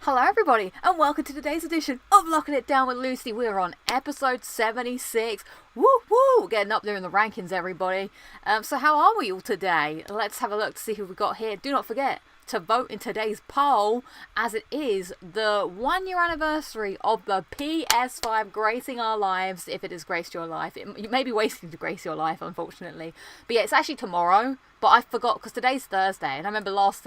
Hello everybody and welcome to today's edition of Locking It Down with Lucy. We're on episode 76. Woo woo! Getting up there in the rankings, everybody. So how are we all today? Let's have a look to see who we got here. Do not forget to vote in today's poll, as it is the 1 year anniversary of the PS5 gracing our lives. If it has graced your life, it may be waiting to grace your life, unfortunately. But yeah, it's actually tomorrow. But I forgot because today's Thursday, and I remember last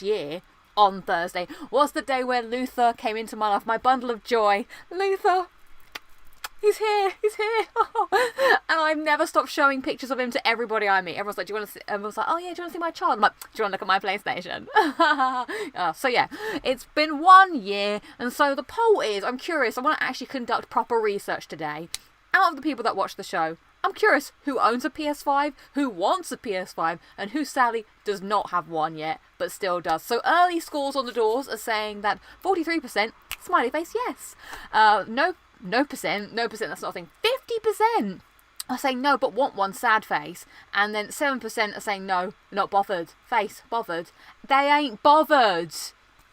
year on Thursday was the day where Luther came into my life, my bundle of joy. Luther, he's here. And I've never stopped showing pictures of him to everybody I meet. Everyone's like, do you want to see? Everyone's like, oh yeah, do you want to see my child? I'm like, do you want to look at my PlayStation? So yeah, it's been 1 year, and so the poll is, I'm curious, I want to actually conduct proper research today. Out of the people that watch the show, I'm curious who owns a PS5, who wants a PS5, and who sadly does not have one yet, but still does. So early scores on the doors are saying that 43%, smiley face, yes. No percent, that's not a thing. 50% are saying no, but want one, sad face. And then 7% are saying no, not bothered, face, bothered. They ain't bothered.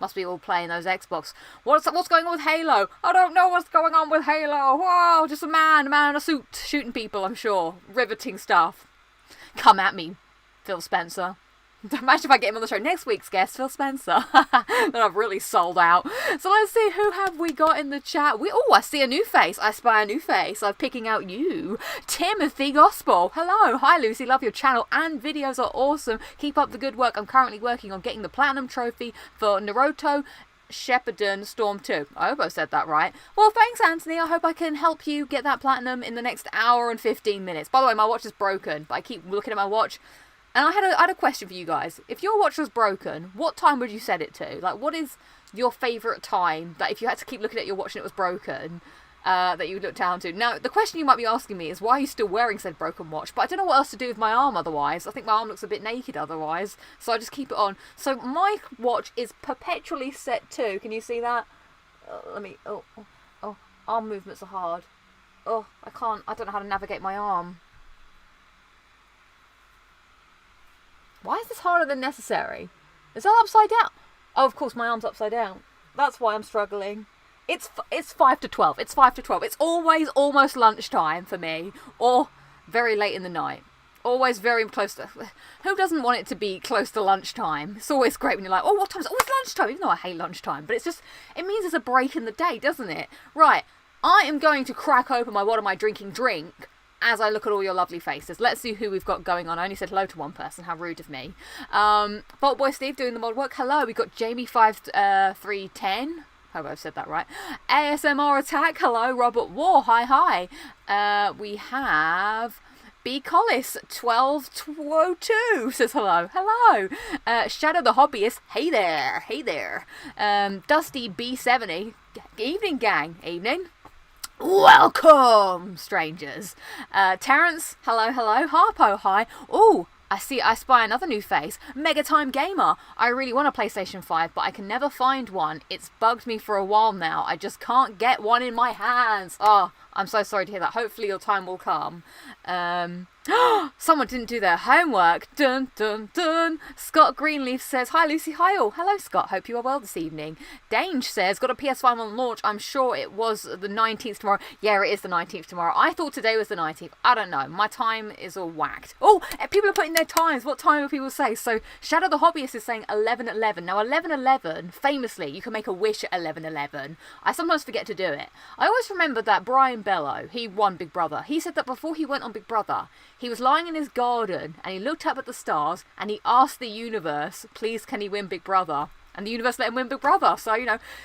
Must be all playing those Xbox. What's going on with Halo? I don't know what's going on with Halo. Whoa, just a man in a suit, shooting people, I'm sure. Riveting stuff. Come at me, Phil Spencer. Imagine if I get him on the show. Next week's guest, Phil Spencer. Then I've really sold out. So let's see, who have we got in the chat? I see a new face. I spy a new face. I'm picking out you. Timothy Gospel. Hello. Hi, Lucy. Love your channel and videos are awesome. Keep up the good work. I'm currently working on getting the Platinum Trophy for Naruto Shippuden Storm 2. I hope I said that right. Well, thanks, Anthony. I hope I can help you get that Platinum in the next hour and 15 minutes. By the way, my watch is broken, but I keep looking at my watch. And I had a question for you guys. If your watch was broken, what time would you set it to? Like, what is your favourite time that if you had to keep looking at your watch and it was broken, that you would look down to? Now, the question you might be asking me is, why are you still wearing said broken watch? But I don't know what else to do with my arm otherwise. I think my arm looks a bit naked otherwise. So I just keep it on. So my watch is perpetually set to, can you see that? Arm movements are hard. I don't know how to navigate my arm. Why is this harder than necessary? Is that upside down? Oh, of course, my arm's upside down. That's why I'm struggling. It's 5 to 12. It's 5 to 12. It's always almost lunchtime for me, or very late in the night. Always very close to... Who doesn't want it to be close to lunchtime? It's always great when you're like, oh, what time is it? Oh, it's lunchtime. Even though I hate lunchtime. But it's just... It means there's a break in the day, doesn't it? Right. I am going to crack open my what am I drinking drink as I look at all your lovely faces. Let's see who we've got going on. I only said hello to one person. How rude of me. Bolt Boy Steve doing the mod work. Hello. We've got Jamie5310. Hope I've said that right. ASMR Attack. Hello. Robert War. Hi. We have... B. Collis 1202 says hello. Shadow the Hobbyist. Hey there. Dusty B70. Evening, gang. Evening. Welcome, strangers. Terrence, hello. Harpo, hi. Oh, I spy another new face. Megatime Gamer. I really want a PlayStation 5, but I can never find one. It's bugged me for a while now. I just can't get one in my hands. Oh, I'm so sorry to hear that. Hopefully your time will come. Someone didn't do their homework. Dun. Scott Greenleaf says, hi Lucy, hi all. Hello Scott, hope you are well this evening. Dange says, got a PS5 on launch. I'm sure it was the 19th tomorrow. Yeah, it is the 19th tomorrow. I thought today was the 19th. I don't know. My time is all whacked. Oh, people are putting their times. What time will people say? So Shadow the Hobbyist is saying 11:11. Now 11:11, famously, you can make a wish at 11:11. I sometimes forget to do it. I always remember that Brian Bello, he won Big Brother. He said that before he went on Big Brother, he was lying in his garden and he looked up at the stars and he asked the universe, please can he win Big Brother? And the universe let him win Big Brother. So,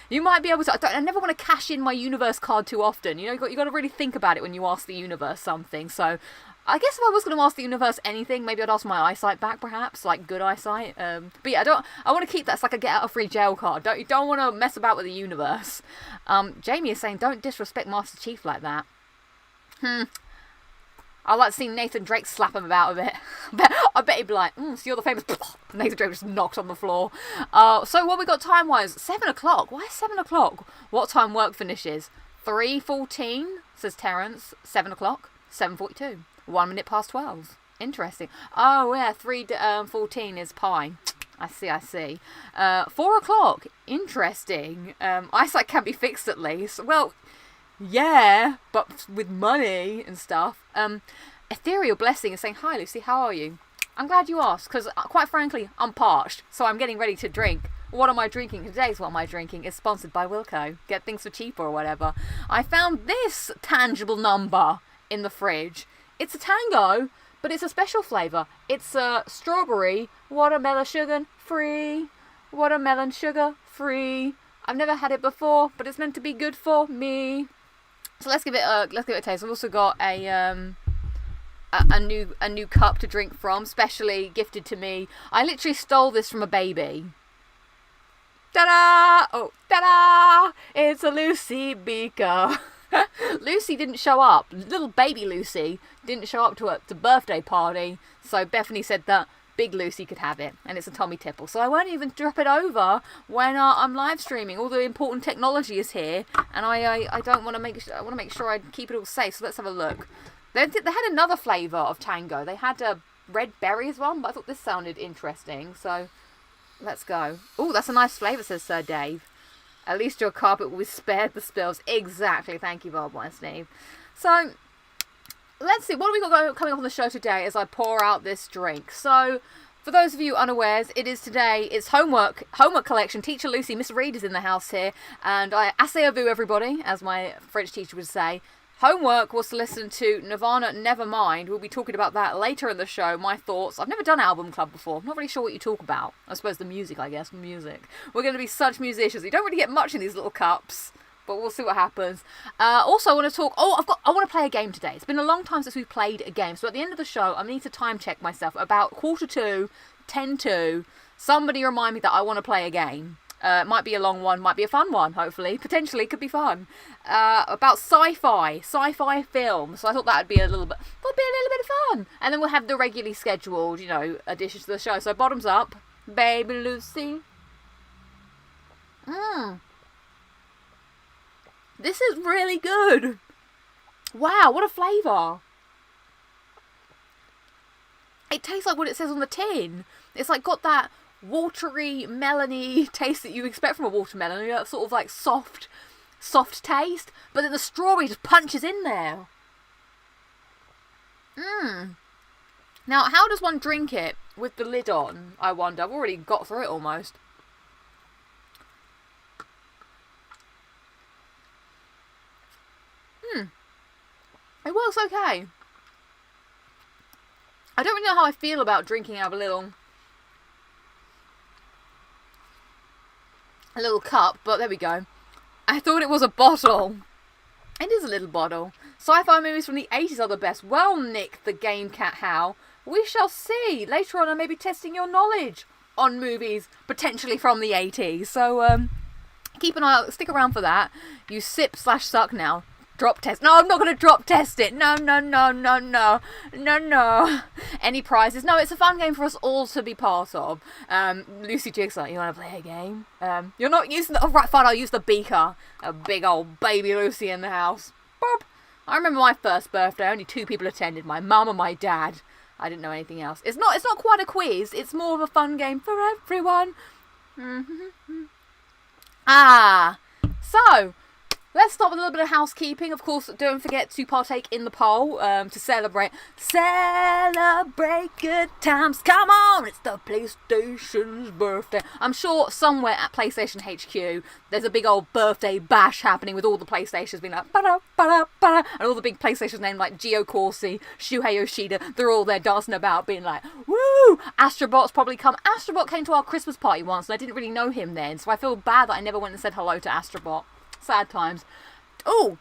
you might be able to... I never want to cash in my universe card too often. You got to really think about it when you ask the universe something. So, I guess if I was going to ask the universe anything, maybe I'd ask my eyesight back, perhaps. Like, good eyesight. But yeah, I want to keep that. It's like a get-out-of-free jail card. You don't want to mess about with the universe. Jamie is saying, don't disrespect Master Chief like that. I'd like to see Nathan Drake slap him about a bit. I bet he'd be like, so you're the famous... Nathan Drake just knocked on the floor. So what we got time-wise? 7 o'clock. Why 7 o'clock? What time work finishes? 3:14, says Terrence. 7 o'clock. 7:42. 1 minute past 12. Interesting. Oh, yeah, 3:14 is pi. I see. 4 o'clock. Interesting. Eyesight can be fixed at least. Well, yeah, but with money and stuff. Ethereal Blessing is saying, hi Lucy, how are you? I'm glad you asked, because quite frankly, I'm parched, so I'm getting ready to drink. What am I drinking? Today's What Am I Drinking is sponsored by Wilco. Get things for cheaper or whatever. I found this tangible number in the fridge. It's a Tango, but it's a special flavour. It's strawberry, watermelon sugar free. Watermelon sugar free. I've never had it before, but it's meant to be good for me. So let's give it a taste. I've also got a new cup to drink from, specially gifted to me. I literally stole this from a baby. Ta-da! Oh, ta-da! It's a Lucy beaker. Lucy didn't show up. Little baby Lucy didn't show up to the birthday party, so Bethany said that big Lucy could have it, and it's a Tommy Tipple. So I won't even drop it over when I'm live streaming. All the important technology is here, and I don't want to I want to make sure I keep it all safe. So let's have a look. They had another flavour of Tango. They had a red berry as well, but I thought this sounded interesting. So let's go. Oh, that's a nice flavour, says Sir Dave. At least your carpet will be spared the spills. Exactly. Thank you, Bob Steve. So let's see. What have we got coming up on the show today as I pour out this drink? So for those of you unawares, it's homework collection. Teacher Lucy, Miss Reed is in the house here. And I assez vous everybody, as my French teacher would say. Homework was to listen to Nirvana Nevermind. We'll be talking about that later in the show, my thoughts. I've never done Album Club before. I'm not really sure what you talk about. I suppose the music, I guess. Music. We're going to be such musicians. You don't really get much in these little cups, but we'll see what happens. Also, I want to talk... I want to play a game today. It's been a long time since we've played a game. So at the end of the show, I need to time check myself. About 2:45, 10:02. Somebody remind me that I want to play a game. It might be a long one, might be a fun one, hopefully. Potentially, could be fun. About sci-fi films. So I thought that would be a little bit of fun. And then we'll have the regularly scheduled, additions to the show. So bottoms up, Baby Lucy. This is really good. Wow, what a flavour. It tastes like what it says on the tin. It's like got that watery, melony taste that you expect from a watermelon. That sort of like soft taste. But then the strawberry just punches in there. Now, how does one drink it with the lid on, I wonder? I've already got through it almost. It works okay. I don't really know how I feel about drinking out of a little cup, but there we go. I thought it was a bottle. It is a little bottle. Sci-fi movies from the 80s are the best. Well, Nick, the game cat, how? We shall see. Later on, I may be testing your knowledge on movies, potentially from the 80s. So, keep an eye out. Stick around for that. You sip/suck now. Drop test. No, I'm not going to drop test it. No. Any prizes? No, it's a fun game for us all to be part of. Lucy Jig's like, you want to play a game? You're not using the... Oh, right, fine, I'll use the beaker. A big old baby Lucy in the house. Bob. I remember my first birthday. Only 2 people attended. My mum and my dad. I didn't know anything else. It's not quite a quiz. It's more of a fun game for everyone. So... let's start with a little bit of housekeeping. Of course, don't forget to partake in the poll to celebrate. Celebrate good times. Come on, it's the PlayStation's birthday. I'm sure somewhere at PlayStation HQ, there's a big old birthday bash happening with all the PlayStations being like, ba-da, ba-da, ba-da, and all the big PlayStations named like Gio Corsi, Shuhei Yoshida. They're all there dancing about, being like, woo! Astrobot's probably come. Astrobot came to our Christmas party once, and I didn't really know him then, so I feel bad that I never went and said hello to Astrobot. Sad times. Oh,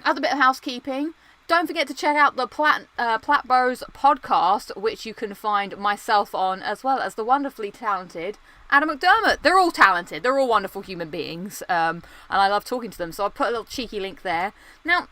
other bit of housekeeping. Don't forget to check out the Platbros podcast, which you can find myself on, as well as the wonderfully talented Adam McDermott. They're all talented. They're all wonderful human beings. And I love talking to them. So I'll put a little cheeky link there. Now,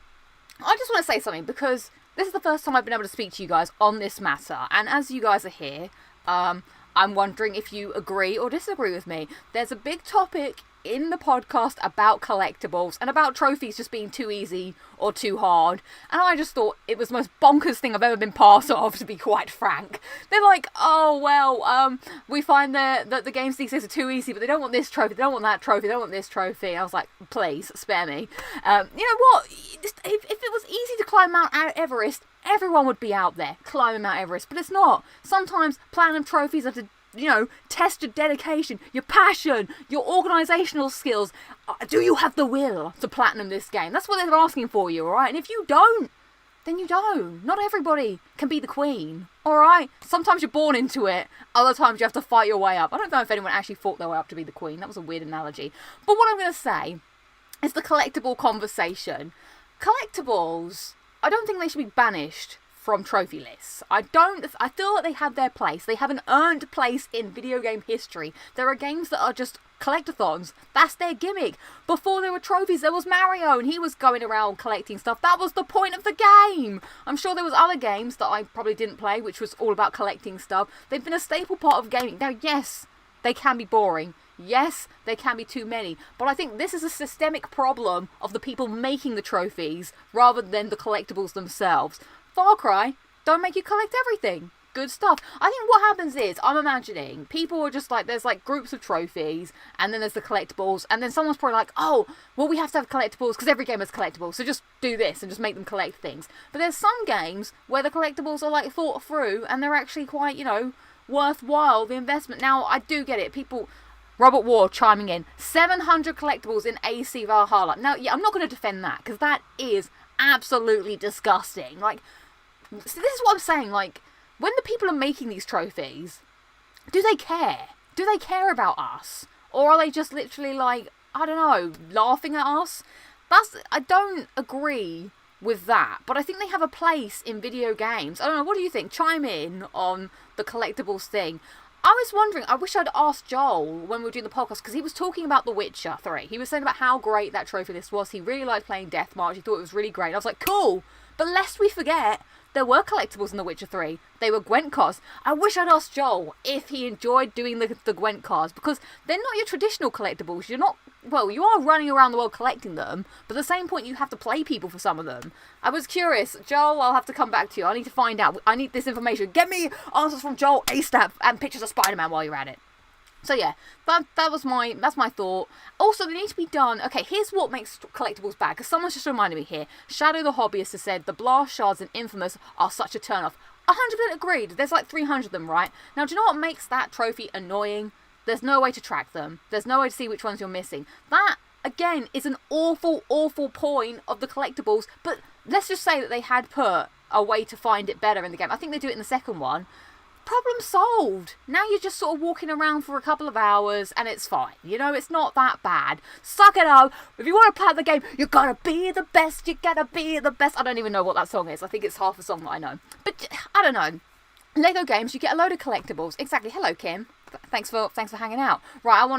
I just want to say something, because this is the first time I've been able to speak to you guys on this matter. And as you guys are here, I'm wondering if you agree or disagree with me. There's a big topic in the podcast about collectibles and about trophies just being too easy or too hard, and I just thought it was the most bonkers thing I've ever been part of, to be quite frank. They're like, oh well, we find that the games these days are too easy, but they don't want this trophy, they don't want that trophy, they don't want this trophy. I was like, please spare me. You know what, if it was easy to climb Mount Everest, everyone would be out there climbing Mount Everest, but it's not. Sometimes platinum trophies are to, you know, test your dedication, your passion, your organisational skills. Do you have the will to platinum this game? That's what they're asking for you, alright? And if you don't, then you don't. Not everybody can be the queen, alright? Sometimes you're born into it, other times you have to fight your way up. I don't know if anyone actually fought their way up to be the queen. That was a weird analogy. But what I'm going to say is the collectible conversation. Collectibles, I don't think they should be banished from trophy lists. I feel like they have their place. They have an earned place in video game history. There are games that are just collectathons. That's their gimmick. Before there were trophies, there was Mario, and he was going around collecting stuff. That was the point of the game. I'm sure there was other games that I probably didn't play, which was all about collecting stuff. They've been a staple part of gaming. Now, yes, they can be boring. Yes, they can be too many, but I think this is a systemic problem of the people making the trophies rather than the collectibles themselves. Far Cry don't make you collect everything. Good stuff. I think what happens is, I'm imagining, people are just like, there's like groups of trophies, and then there's the collectibles, and then someone's probably like, oh, well, we have to have collectibles because every game has collectibles, so just do this and just make them collect things. But there's some games where the collectibles are like thought through, and they're actually quite, you know, worthwhile, the investment. Now, I do get it. People... Robert Ward chiming in, 700 collectibles in AC Valhalla. Now, yeah, I'm not going to defend that, because that is absolutely disgusting. Like, so this is what I'm saying, like, when the people are making these trophies, do they care? Do they care about us? Or are they just literally like, I don't know, laughing at us? I don't agree with that, but I think they have a place in video games. I don't know, what do you think? Chime in on the collectibles thing. I was wondering, I wish I'd asked Joel when we were doing the podcast, because he was talking about The Witcher 3. He was saying about how great that trophy list was. He really liked playing Deathmarch. He thought it was really great. And I was like, cool. But lest we forget, there were collectibles in The Witcher 3. They were Gwent cards. I wish I'd asked Joel if he enjoyed doing the Gwent cards, because they're not your traditional collectibles. You're not, well, you are running around the world collecting them, but at the same point you have to play people for some of them. I was curious. Joel, I'll have to come back to you. I need to find out. I need this information. Get me answers from Joel ASAP and pictures of Spider-Man while you're at it. So yeah, that's my thought. Also, they need to be done. Okay, here's what makes collectibles bad, because someone's just reminded me here. Shadow the Hobbyist has said the blast shards and Infamous are such a turn-off. 100% agreed. There's like 300 of them, right? Now, do you know what makes that trophy annoying? There's no way to track them. There's no way to see which ones you're missing. That, again, is an awful, awful point of the collectibles. But let's just say that they had put a way to find it better in the game. I think they do it in the second one. Problem solved. Now you're just sort of walking around for a couple of hours and it's fine. You know, it's not that bad. Suck it up. If you want to play the game, you gotta be the best. You gotta be the best. I don't even know what that song is. I think it's half a song that I know. But I don't know. Lego games, you get a load of collectibles. Exactly. Hello, Kim. Thanks for hanging out. Right, all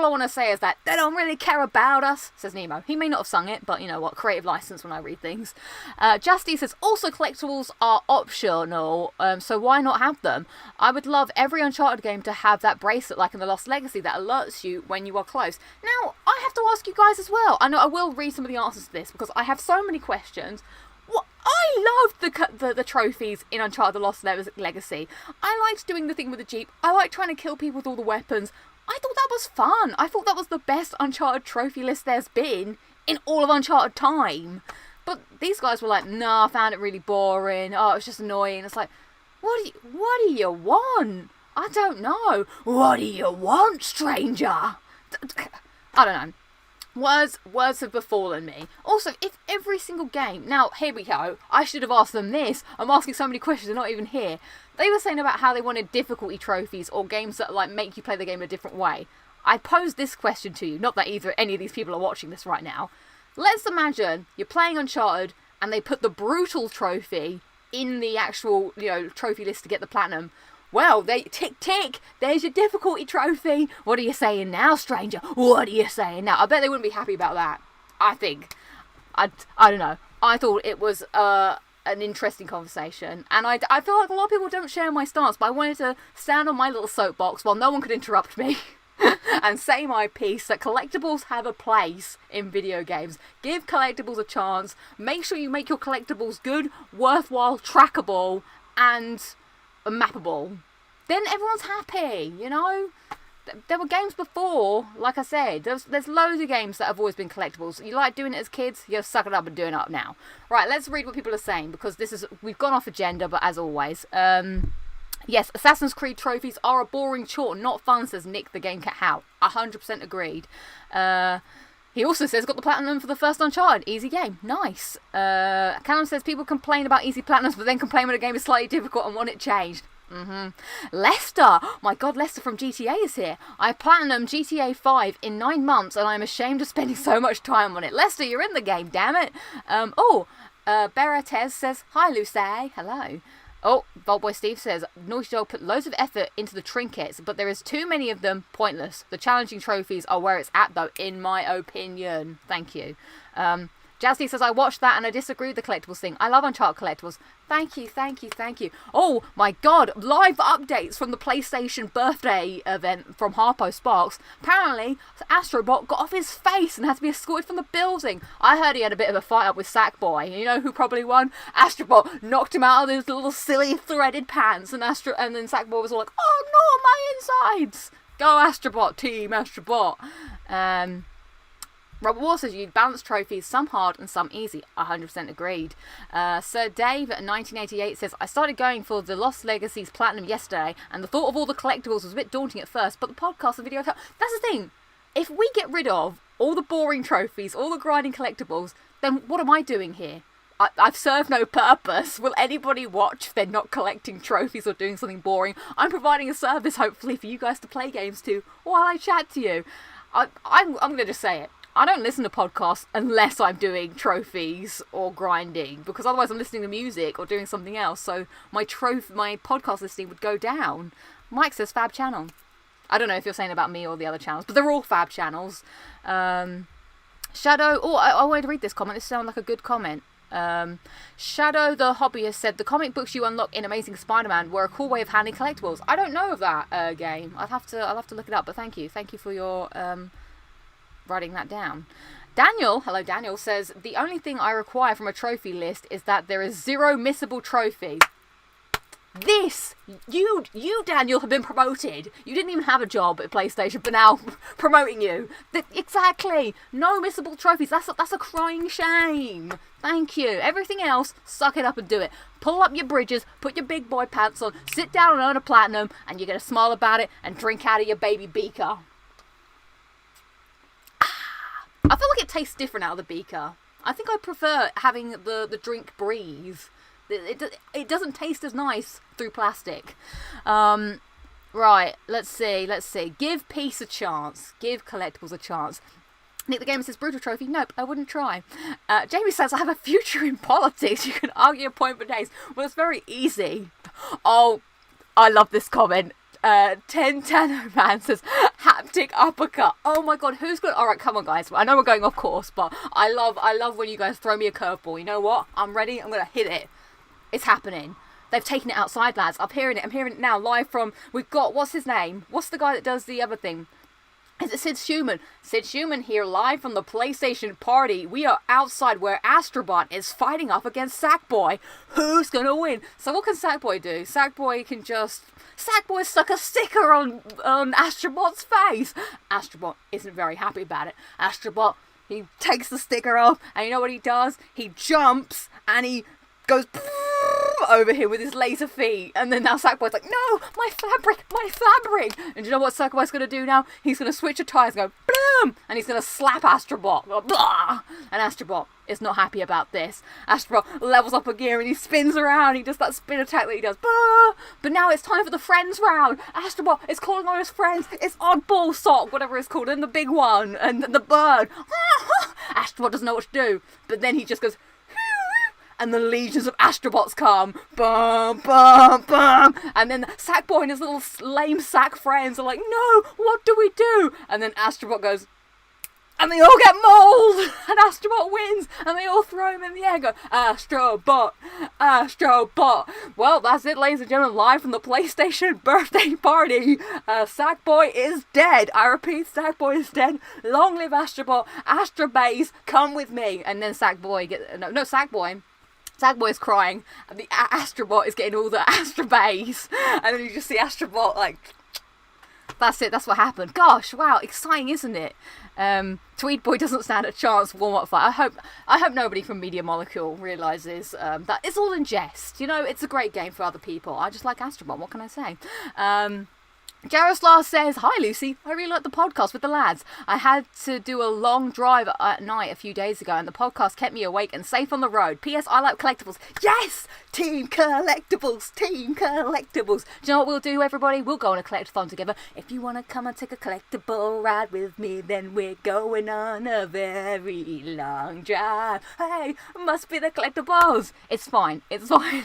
I want to say is that they don't really care about us, says Nemo. He may not have sung it, but you know what, creative license when I read things. Justy says, also collectibles are optional, so why not have them? I would love every Uncharted game to have that bracelet like in The Lost Legacy that alerts you when you are close. Now, I have to ask you guys as well. I know I will read some of the answers to this because I have so many questions. I loved the trophies in Uncharted The Lost Legacy. I liked doing the thing with the Jeep. I liked trying to kill people with all the weapons. I thought that was fun. I thought that was the best Uncharted trophy list there's been in all of Uncharted time. But these guys were like, nah, I found it really boring. Oh, it was just annoying. It's like, what do you want? I don't know. What do you want, stranger? I don't know. Words have befallen me. Also, if every single game... Now, here we go. I should have asked them this. I'm asking so many questions, they're not even here. They were saying about how they wanted difficulty trophies or games that like make you play the game in a different way. I posed this question to you. Not that any of these people are watching this right now. Let's imagine you're playing Uncharted and they put the brutal trophy in the actual, trophy list to get the platinum. Well, tick, there's your difficulty trophy. What are you saying now, stranger? What are you saying now? I bet they wouldn't be happy about that. I think. I don't know. I thought it was an interesting conversation. And I feel like a lot of people don't share my stance, but I wanted to stand on my little soapbox while no one could interrupt me. and say my piece that collectibles have a place in video games. Give collectibles a chance. Make sure you make your collectibles good, worthwhile, trackable, and mappable. Then everyone's happy, you know? There were games before, like I said, there's loads of games that have always been collectibles. You like doing it as kids, you suck it up and doing it up now. Right, let's read what people are saying, because we've gone off agenda, but as always. Yes, Assassin's Creed trophies are a boring chore, not fun, says Nick the Game Cat How. 100% agreed. He also says, got the platinum for the first Uncharted. Easy game. Nice. Callum says, people complain about easy platinums, but then complain when a game is slightly difficult and want it changed. Lester! My god, Lester from GTA is here. I platinumed GTA 5 in 9 months and I'm ashamed of spending so much time on it. Lester, you're in the game, damn it. Beratez says, hi Lucy. Hello. Oh, Vaultboy Steve says, Naughty Dog put loads of effort into the trinkets, but there is too many of them, pointless. The challenging trophies are where it's at, though, in my opinion. Thank you. Jazzy says, I watched that and I disagree with the collectibles thing. I love Uncharted collectibles. Thank you, thank you, thank you. Oh, my God. Live updates from the PlayStation birthday event from Harpo Sparks. Apparently, Astrobot got off his face and had to be escorted from the building. I heard he had a bit of a fight up with Sackboy. You know who probably won? Astrobot knocked him out of his little silly threaded pants. And then Sackboy was all like, oh, no, my insides. Go Astrobot, team Astrobot. Robert Wall says you'd balance trophies, some hard and some easy. 100% agreed. Sir Dave at 1988 says, I started going for the Lost Legacies Platinum yesterday, and the thought of all the collectibles was a bit daunting at first, but the podcast and video... That's the thing. If we get rid of all the boring trophies, all the grinding collectibles, then what am I doing here? I've served no purpose. Will anybody watch if they're not collecting trophies or doing something boring? I'm providing a service, hopefully, for you guys to play games too, while I chat to you. I'm going to just say it. I don't listen to podcasts unless I'm doing trophies or grinding, because otherwise I'm listening to music or doing something else, so my podcast listening would go down. Mike says fab channel. I don't know if you're saying about me or the other channels, but they're all fab channels. Shadow, I wanted to read this comment. This sounds like a good comment. Shadow the Hobbyist said, the comic books you unlock in Amazing Spider-Man were a cool way of handling collectibles. I don't know of that game. I'll have to look it up, but thank you for your writing that down. Daniel, hello Daniel, says, the only thing I require from a trophy list is that there is 0 missable trophies. You Daniel have been promoted. You didn't even have a job at PlayStation, but now promoting you. Exactly. No missable trophies. That's a crying shame. Thank you. Everything else, suck it up and do it. Pull up your bridges, put your big boy pants on, sit down and earn a platinum, and you're going to smile about it and drink out of your baby beaker. I feel like it tastes different out of the beaker. I think I prefer having the drink breathe. It doesn't taste as nice through plastic. Right, let's see. Give peace a chance. Give collectibles a chance. Nick the Gamer says, brutal trophy. Nope, I wouldn't try. Jamie says, I have a future in politics. You can argue a point for days. Well, it's very easy. Oh, I love this comment. 10 Tano Man says, haptic uppercut. Oh my god, who's good? Alright, come on guys. I know we're going off course, but I love when you guys throw me a curveball. You know what? I'm ready. I'm going to hit it. It's happening. They've taken it outside, lads. I'm hearing it now live from... We've got... What's his name? What's the guy that does the other thing? Is it Sid Schumann? Sid Schumann here live from the PlayStation party. We are outside where Astrobot is fighting up against Sackboy. Who's going to win? So what can Sackboy do? Sackboy can just... Sackboy stuck a sticker on Astrobot's face. Astrobot isn't very happy about it. Astrobot, he takes the sticker off, and you know what he does? He jumps, and he goes over here with his laser feet, and then now Sackboy's like, no, my fabric, and do you know what Sackboy's going to do now? He's going to switch a tires and go, boom, and he's going to slap Astrobot, blah, and Astrobot is not happy about this. Astrobot levels up a gear and he spins around, he does that spin attack that he does, blah, but now it's time for the friends round. Astrobot is calling on his friends, it's Oddball Sock, whatever it's called, and the big one, and the bird. Astrobot doesn't know what to do, but then he just goes, and the legions of Astrobots come. Bum, bum, bum. And then Sackboy and his little lame sack friends are like, no, what do we do? And then Astrobot goes, And they all get mauled, and Astrobot wins, and they all throw him in the air and go, Astrobot, Astrobot. Well, that's it, ladies and gentlemen, live from the PlayStation birthday party. Sackboy is dead. I repeat, Sackboy is dead. Long live Astrobot. Astrobase, come with me. And then Sackboy Sackboy's crying, and the Astrobot is getting all the Astrobase, and then you just see Astrobot like... That's it, that's what happened. Gosh, wow, exciting, isn't it? Tweed Boy doesn't stand a chance warm-up fight. I hope nobody from Media Molecule realises that it's all in jest. You know, it's a great game for other people. I just like Astrobot, what can I say? Jaroslav says, hi Lucy, I really like the podcast with the lads. I had to do a long drive at night a few days ago and the podcast kept me awake and safe on the road. P.S. I like collectibles. Yes! Team Collectables! Team Collectables! Do you know what we'll do, everybody? We'll go on a collectathon together. If you want to come and take a collectible ride with me, then we're going on a very long drive. Hey, must be the collectibles! It's fine. It's fine.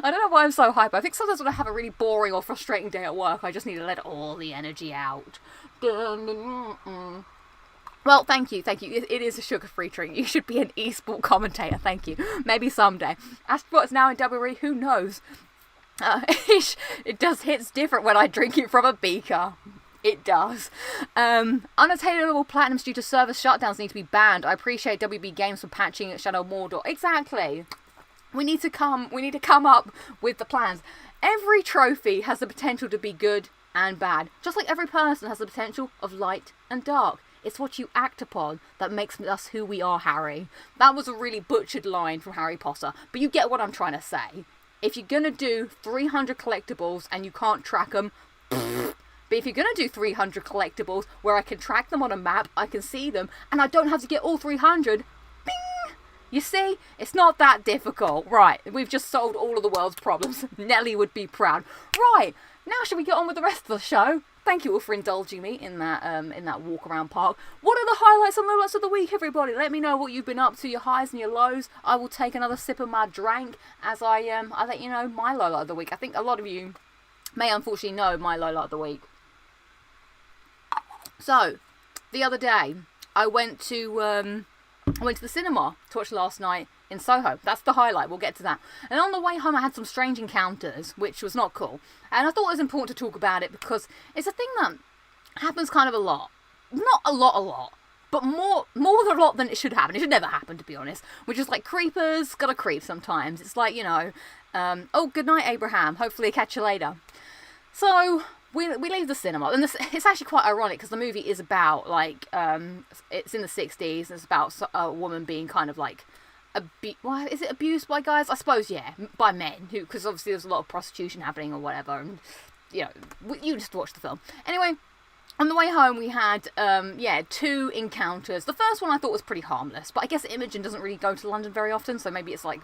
I don't know why I'm so hyper. I think sometimes when I have a really boring or frustrating day at work, I just need to let all the energy out. Well, thank you. It is a sugar-free drink. You should be an esport commentator. Thank you. Maybe someday. Astrobot is now in WWE. Who knows? It does hits different when I drink it from a beaker. It does. Unattainable platinums due to service shutdowns need to be banned. I appreciate WB Games for patching Shadow Mordor. Exactly. We need to come up with the plans. Every trophy has the potential to be good and bad. Just like every person has the potential of light and dark. It's what you act upon that makes us who we are, Harry. That was a really butchered line from Harry Potter, but you get what I'm trying to say. If you're going to do 300 collectibles and you can't track them, but if you're going to do 300 collectibles where I can track them on a map, I can see them, and I don't have to get all 300, bing! You see, it's not that difficult. Right, we've just solved all of the world's problems. Nelly would be proud. Right, now shall we get on with the rest of the show? Thank you all for indulging me in that walk around park. What are the highlights and lowlights of the week, everybody? Let me know what you've been up to, your highs and your lows. I will take another sip of my drink as I let you know my lowlight of the week. I think a lot of you may unfortunately know my lowlight of the week. So, the other day, I went to the cinema to watch Last Night in Soho. That's the highlight. We'll get to that. And on the way home, I had some strange encounters, which was not cool. And I thought it was important to talk about it because it's a thing that happens kind of a lot. Not a lot, but more than a lot than it should happen. It should never happen, to be honest. Which is like creepers gotta creep sometimes. It's like, you know, oh, good night, Abraham. Hopefully I'll catch you later. So... We leave the cinema, and it's actually quite ironic because the movie is about, like, it's in the 60s, and it's about a woman being kind of, like, is it abused by guys? I suppose, yeah, by men, because obviously there's a lot of prostitution happening or whatever, and, you know, you just watch the film. Anyway, on the way home we had, 2 encounters. The first one I thought was pretty harmless, but I guess Imogen doesn't really go to London very often, so maybe it's, like...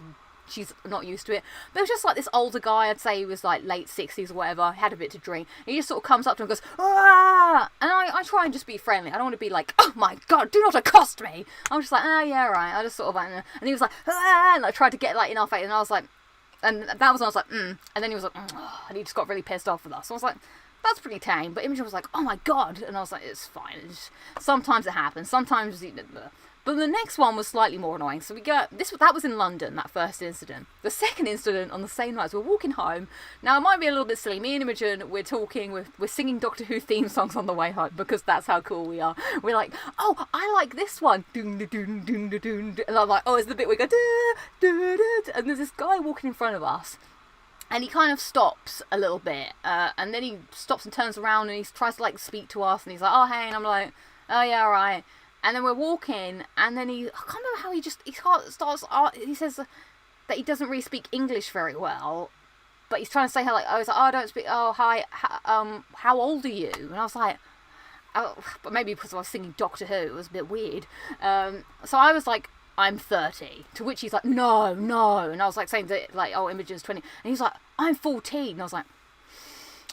she's not used to it. But it was just like this older guy, I'd say he was like late 60s or whatever, had a bit to drink. And he just sort of comes up to him and goes, ah! And I try and just be friendly. I don't want to be like, oh my god, do not accost me! I'm just like, oh yeah, right. I just sort of like, and he was like, ah! And I tried to get like in our face, and I was like, and that was when I was like, and then he was like, and he just got really pissed off with us. So I was like, that's pretty tame. But Imogen was like, oh my god! And I was like, it's fine. Sometimes it happens. Sometimes... But the next one was slightly more annoying. So that was in London, that first incident. The second incident on the same night, so we're walking home. Now, it might be a little bit silly. Me and Imogen, we're talking, we're singing Doctor Who theme songs on the way home because that's how cool we are. We're like, oh, I like this one. And I'm like, oh, it's the bit we go, and there's this guy walking in front of us. And he kind of stops a little bit. And then he stops and turns around and he tries to, like, speak to us. And he's like, oh, hey. And I'm like, oh, yeah, all right. And then we're walking, and then I can't remember how he says that he doesn't really speak English very well, but he's trying to say how, like, I don't speak, oh, hi, how old are you? And I was like, oh, but maybe because I was singing Doctor Who, it was a bit weird. So I was like, I'm 30, to which he's like, no, and I was like saying that, like, oh, Imogen's 20, and he's like, I'm 14, and I was like,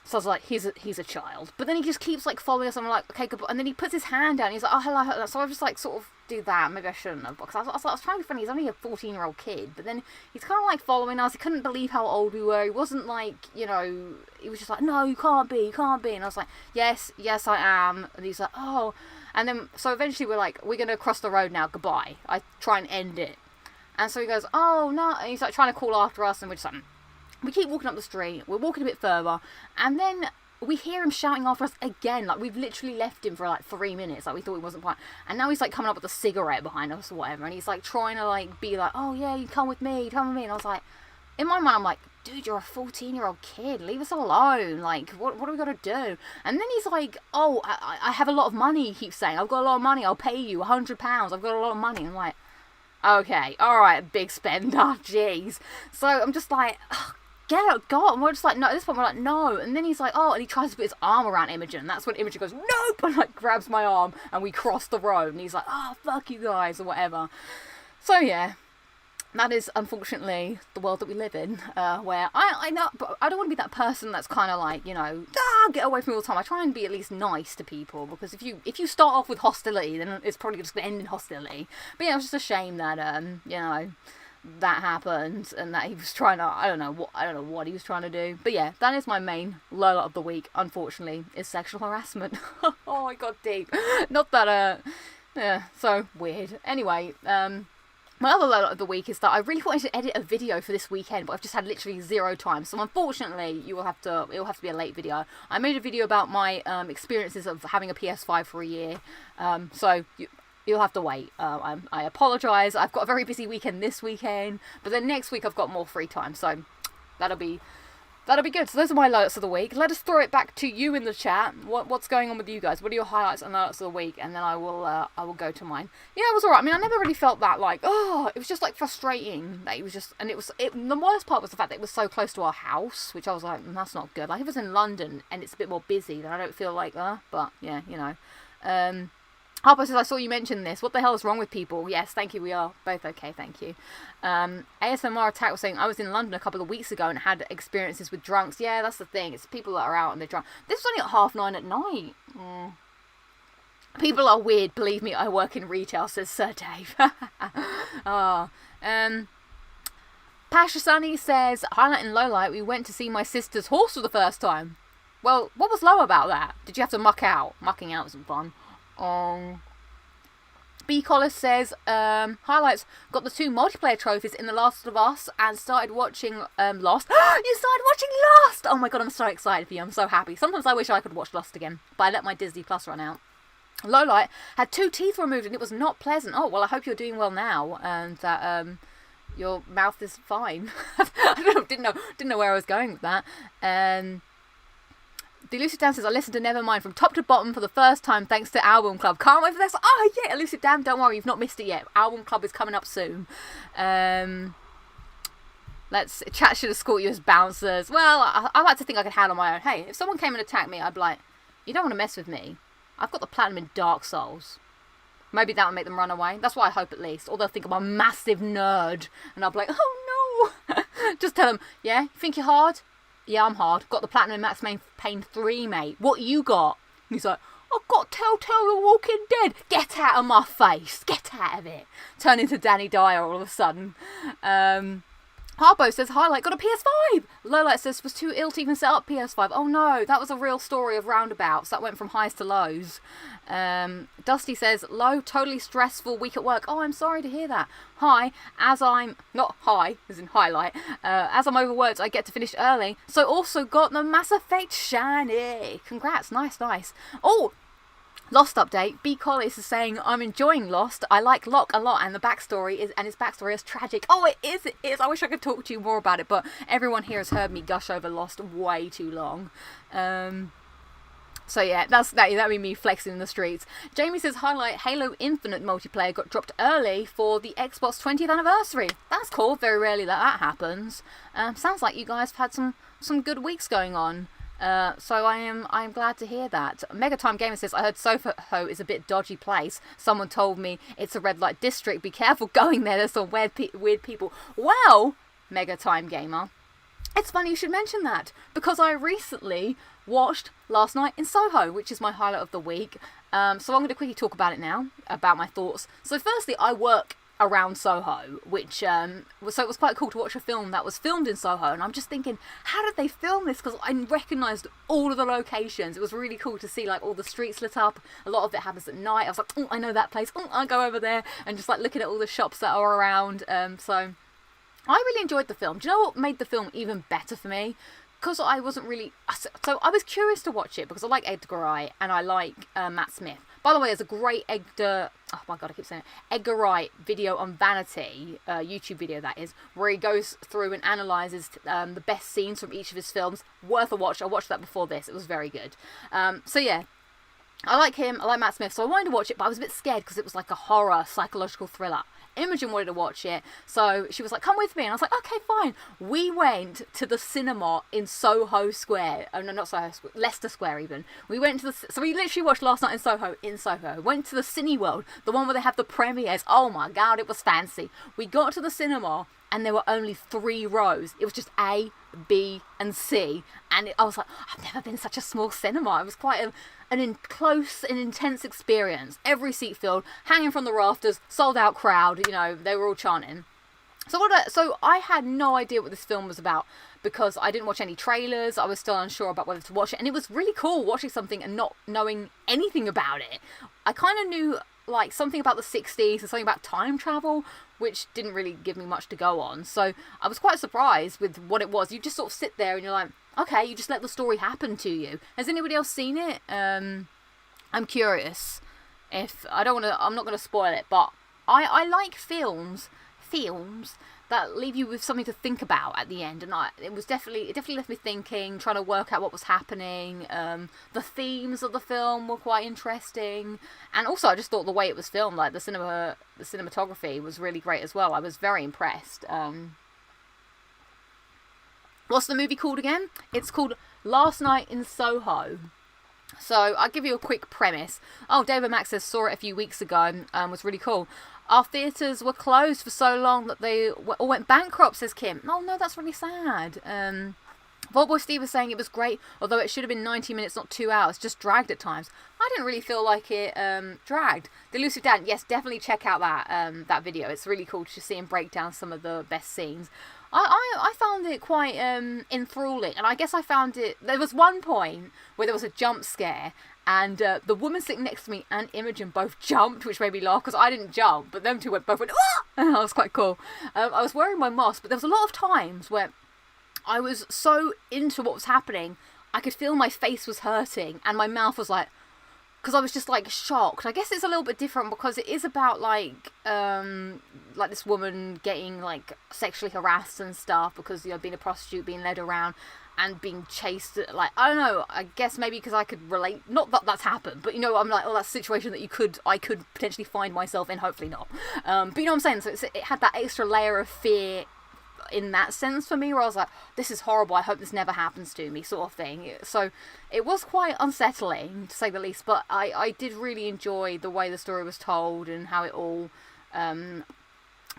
so I was like, he's a child. But then he just keeps, like, following us, and I'm like, okay, good. And then he puts his hand down, and he's like, oh, hello. So I just, like, sort of do that. Maybe I shouldn't have, because I was trying to be funny. He's only a 14-year-old kid. But then he's kind of, like, following us. He couldn't believe how old we were. He wasn't, like, you know, he was just like, no, you can't be. And I was like, yes, I am. And he's like, oh. And then, so eventually we're like, we're going to cross the road now, goodbye. I try and end it. And so he goes, oh, no. And he's like trying to call after us, and we're just like, we keep walking up the street. We're walking a bit further. And then we hear him shouting after us again. Like, we've literally left him for like 3 minutes. Like, we thought he wasn't quite. And now he's like coming up with a cigarette behind us or whatever. And he's like trying to like be like, oh yeah, you come with me. And I was like, in my mind, I'm like, dude, you're a 14-year-old kid. Leave us alone. Like, what are we going to do? And then he's like, oh, I have a lot of money, he keeps saying. I've got a lot of money. I'll pay you £100. I've got a lot of money. I'm like, okay, all right, big spender. Jeez. So I'm just like, get out, God. And we're just like, no, at this point, we're like, no. And then he's like, oh, and he tries to put his arm around Imogen. And that's when Imogen goes, nope, and like grabs my arm. And we cross the road. And he's like, oh, fuck you guys, or whatever. So, yeah. That is, unfortunately, the world that we live in, where I know, but I don't want to be that person that's kind of like, you know, get away from me all the time. I try and be at least nice to people, because if you start off with hostility, then it's probably just going to end in hostility. But yeah, it's just a shame that, you know, that happened, and that he was trying to, I don't know what he was trying to do. But yeah, that is my main low light of the week, unfortunately, is sexual harassment. Oh, I got deep. Not that, yeah, so weird. Anyway, my other low light of the week is that I really wanted to edit a video for this weekend, but I've just had literally 0 time. So unfortunately, it will have to be a late video. I made a video about my experiences of having a PS5 for a year. So you'll have to wait. I apologise. I've got a very busy weekend this weekend, but then next week I've got more free time. So that'll be good. So those are my highlights of the week. Let us throw it back to you in the chat. What's going on with you guys? What are your highlights and highlights of the week? And then I will go to mine. Yeah, it was alright. I mean, I never really felt that like, oh, it was just like frustrating. That it was just, and the worst part was the fact that it was so close to our house, which I was like, that's not good. Like, if it was in London and it's a bit more busy, then I don't feel like, but yeah, you know. Harper says, I saw you mention this. What the hell is wrong with people? Yes, thank you. We are both okay, thank you. ASMR Attack was saying, I was in London a couple of weeks ago and had experiences with drunks. Yeah, that's the thing. It's people that are out and they're drunk. This was only at 9:30 at night. People are weird. Believe me, I work in retail, says Sir Dave. Pasha Sunny says, highlight and low light, we went to see my sister's horse for the first time. Well, what was low about that? Did you have to muck out? Mucking out wasn't fun. B. Collis says, highlights, got the 2 multiplayer trophies in The Last of Us and started watching Lost. You started watching Lost! Oh my god, I'm so excited for you. I'm so happy. Sometimes I wish I could watch Lost again, but I let my Disney Plus run out. Lowlight, had 2 teeth removed and it was not pleasant. Oh, well, I hope you're doing well now and that your mouth is fine. I didn't know where I was going with that. The Elusive Dan says, I listened to Nevermind from top to bottom for the first time thanks to Album Club. Can't wait for this. Oh, yeah, Elusive Dan, don't worry, you've not missed it yet. Album Club is coming up soon. Chat should escort you as bouncers. Well, I like to think I could handle my own. Hey, if someone came and attacked me, I'd be like, you don't want to mess with me. I've got the platinum in Dark Souls. Maybe that would make them run away. That's what I hope, at least. Or they'll think I'm a massive nerd. And I'll be like, oh, no. Just tell them, yeah, you think you're hard? Yeah, I'm hard. Got the platinum in Max Payne 3, mate. What you got? He's like, I've got Telltale The Walking Dead. Get out of my face. Get out of it. Turn into Danny Dyer all of a sudden. Harpo says, highlight, got a PS5. Lowlight says, was too ill to even set up PS5. Oh no, that was a real story of roundabouts. That went from highs to lows. Dusty says, low, totally stressful week at work. Oh, I'm sorry to hear that. Hi, as I'm, not high, as in highlight, as I'm overworked, I get to finish early. So also got the Mass Effect shiny. Congrats, nice. Oh, Lost update. B. Collis is saying, I'm enjoying Lost. I like Locke a lot, and his backstory is tragic. Oh, it is. I wish I could talk to you more about it, but everyone here has heard me gush over Lost way too long. So yeah, that'd be me flexing in the streets. Jamie says, highlight, Halo Infinite multiplayer got dropped early for the Xbox 20th anniversary. That's cool. Very rarely that happens. Sounds like you guys have had some good weeks going on. So I'm glad to hear that. Megatime Gamer says, I heard Soho is a bit dodgy place. Someone told me it's a red light district. Be careful going there. There's some weird people. Well, Megatime Gamer, it's funny you should mention that, because I recently watched Last Night in Soho, which is my highlight of the week. So I'm going to quickly talk about it now, about my thoughts. So firstly, I work around Soho, which so it was quite cool to watch a film that was filmed in Soho, and I'm just thinking, how did they film this? Because I recognised all of the locations. It was really cool to see like all the streets lit up. A lot of it happens at night. I was like, oh, I know that place. Oh, I'll go over there, and just like looking at all the shops that are around. So I really enjoyed the film. Do you know what made the film even better for me? Because I wasn't really... So I was curious to watch it because I like Edgar Wright and I like Matt Smith. By the way, there's a great Edgar... Oh my god, I keep saying it. Edgar Wright video on Vanity, YouTube video that is, where he goes through and analyses the best scenes from each of his films. Worth a watch. I watched that before this. It was very good. So yeah, I like him. I like Matt Smith. So I wanted to watch it, but I was a bit scared because it was like a horror psychological thriller. Imogen wanted to watch it, so she was like, come with me, and I was like, okay, fine. We went to the cinema in Soho Square. Oh no, not Soho Square, Leicester Square even. We went to so we literally watched Last Night in Soho. Went to the Cineworld, the one where they have the premieres. Oh my god, it was fancy. We got to the cinema and there were only 3 rows. It was just A, B and C, and I was like, I've never been in such a small cinema. It was quite an close and intense experience. Every seat filled, hanging from the rafters, sold out crowd, you know, they were all chanting. So I had no idea what this film was about because I didn't watch any trailers. I was still unsure about whether to watch it, and it was really cool watching something and not knowing anything about it. I kind of knew like something about the 60s and something about time travel, which didn't really give me much to go on. So I was quite surprised with what it was. You just sort of sit there and you're like, okay, you just let the story happen to you. Has anybody else seen it? I'm curious. I'm not going to spoil it, but I like films that leave you with something to think about at the end, and it definitely left me thinking, trying to work out what was happening. The themes of the film were quite interesting, and also I just thought the way it was filmed, like the cinematography was really great as well. I was very impressed. What's the movie called again? It's called Last Night in Soho. So I'll give you a quick premise. Oh, David Mack says saw it a few weeks ago. Was really cool. Our theatres were closed for so long that they all went bankrupt, says Kim. Oh no, that's really sad. Voltboy Steve was saying it was great, although it should have been 90 minutes, not 2 hours. Just dragged at times. I didn't really feel like it dragged. The Elusive Dan, yes, definitely check out that video. It's really cool to see him break down some of the best scenes. I found it quite enthralling, and I guess I found it... There was one point where there was a jump scare, and the woman sitting next to me and Imogen both jumped, which made me laugh, because I didn't jump, but them two both went, ah! And that was quite cool. I was wearing my mask, but there was a lot of times where I was so into what was happening, I could feel my face was hurting, and my mouth was like... Because I was just like shocked. I guess it's a little bit different because it is about like this woman getting like sexually harassed and stuff because, you know, being a prostitute, being led around and being chased. Like, I don't know, I guess maybe because I could relate, not that that's happened, but you know, I'm like, oh, that's a situation that I could potentially find myself in, hopefully not. But you know what I'm saying? So it had that extra layer of fear in that sense for me, where I was like, this is horrible, I hope this never happens to me, sort of thing. So it was quite unsettling, to say the least, but I did really enjoy the way the story was told and how it all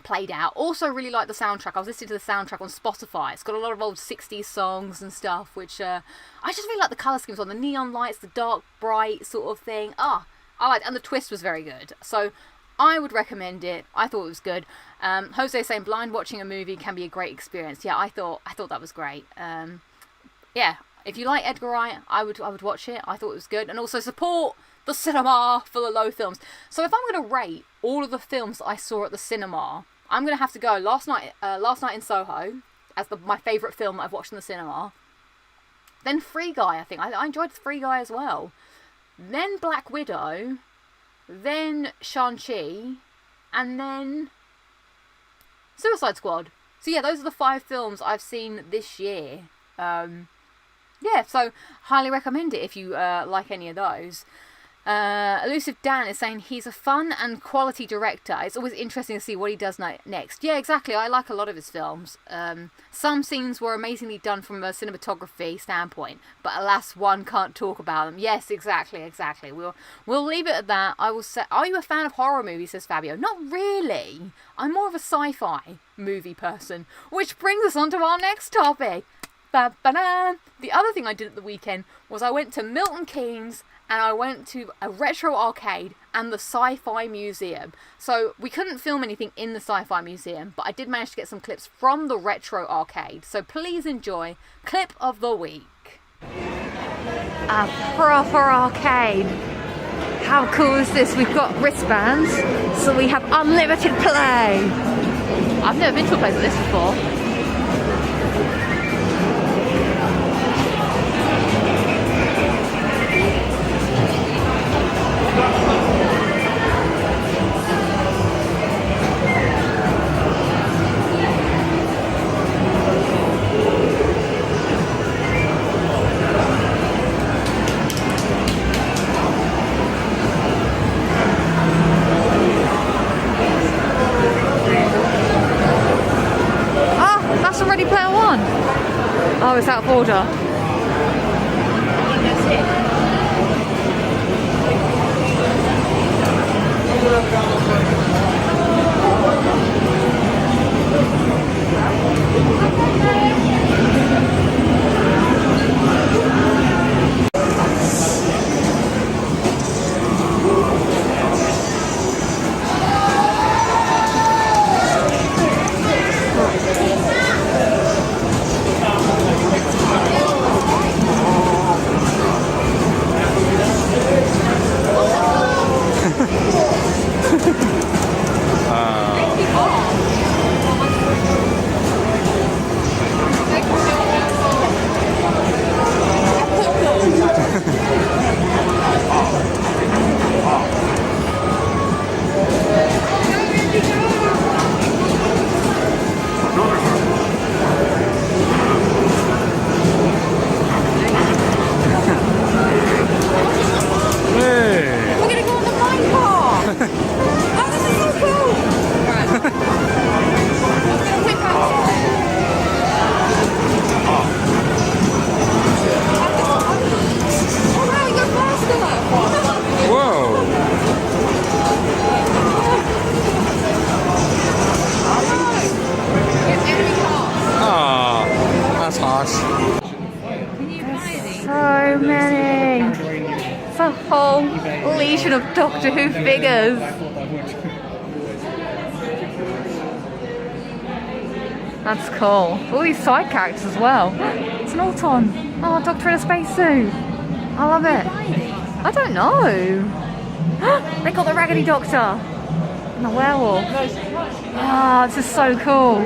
played out. Also really liked the soundtrack. I was listening to the soundtrack on Spotify. It's got a lot of old 60s songs and stuff, which I just really like the colour schemes on the neon lights, the dark bright sort of thing. I liked, and the twist was very good. So I would recommend it. I thought it was good. Jose saying blind watching a movie can be a great experience. Yeah, I thought that was great. Yeah, if you like Edgar Wright, I would watch it. I thought it was good, and also support the cinema for the low films. So if I'm going to rate all of the films that I saw at the cinema, I'm going to have to go Last Night in Soho as my favourite film that I've watched in the cinema. Then Free Guy. I think I enjoyed Free Guy as well. Then Black Widow. Then Shang-Chi, and then Suicide Squad. So yeah, those are the 5 films I've seen this year. Yeah, so highly recommend it if you like any of those. Elusive Dan is saying he's a fun and quality director. It's always interesting to see what he does next. Yeah, exactly. I like a lot of his films. Some scenes were amazingly done from a cinematography standpoint, but alas, one can't talk about them. Yes, exactly. We'll leave it at that. I will say, are you a fan of horror movies, says Fabio? Not really. I'm more of a sci-fi movie person, which brings us on to our next topic. Ba-ba-da. The other thing I did at the weekend was I went to Milton Keynes and I went to a retro arcade and the Sci-fi museum. So we couldn't film anything in the Sci-fi museum, but I did manage to get some clips from the retro arcade. So please enjoy Clip of the Week. A proper arcade. How cool is this? We've got wristbands, so we have unlimited play. I've never been to a place like this before. Oh, it's out of order. So many. It's a whole legion of Doctor Who figures. That's cool. All these side characters as well. It's an Auton. Oh, Doctor in a spacesuit. I love it. I don't know. They got the Raggedy Doctor and the werewolf. Ah, this is so cool.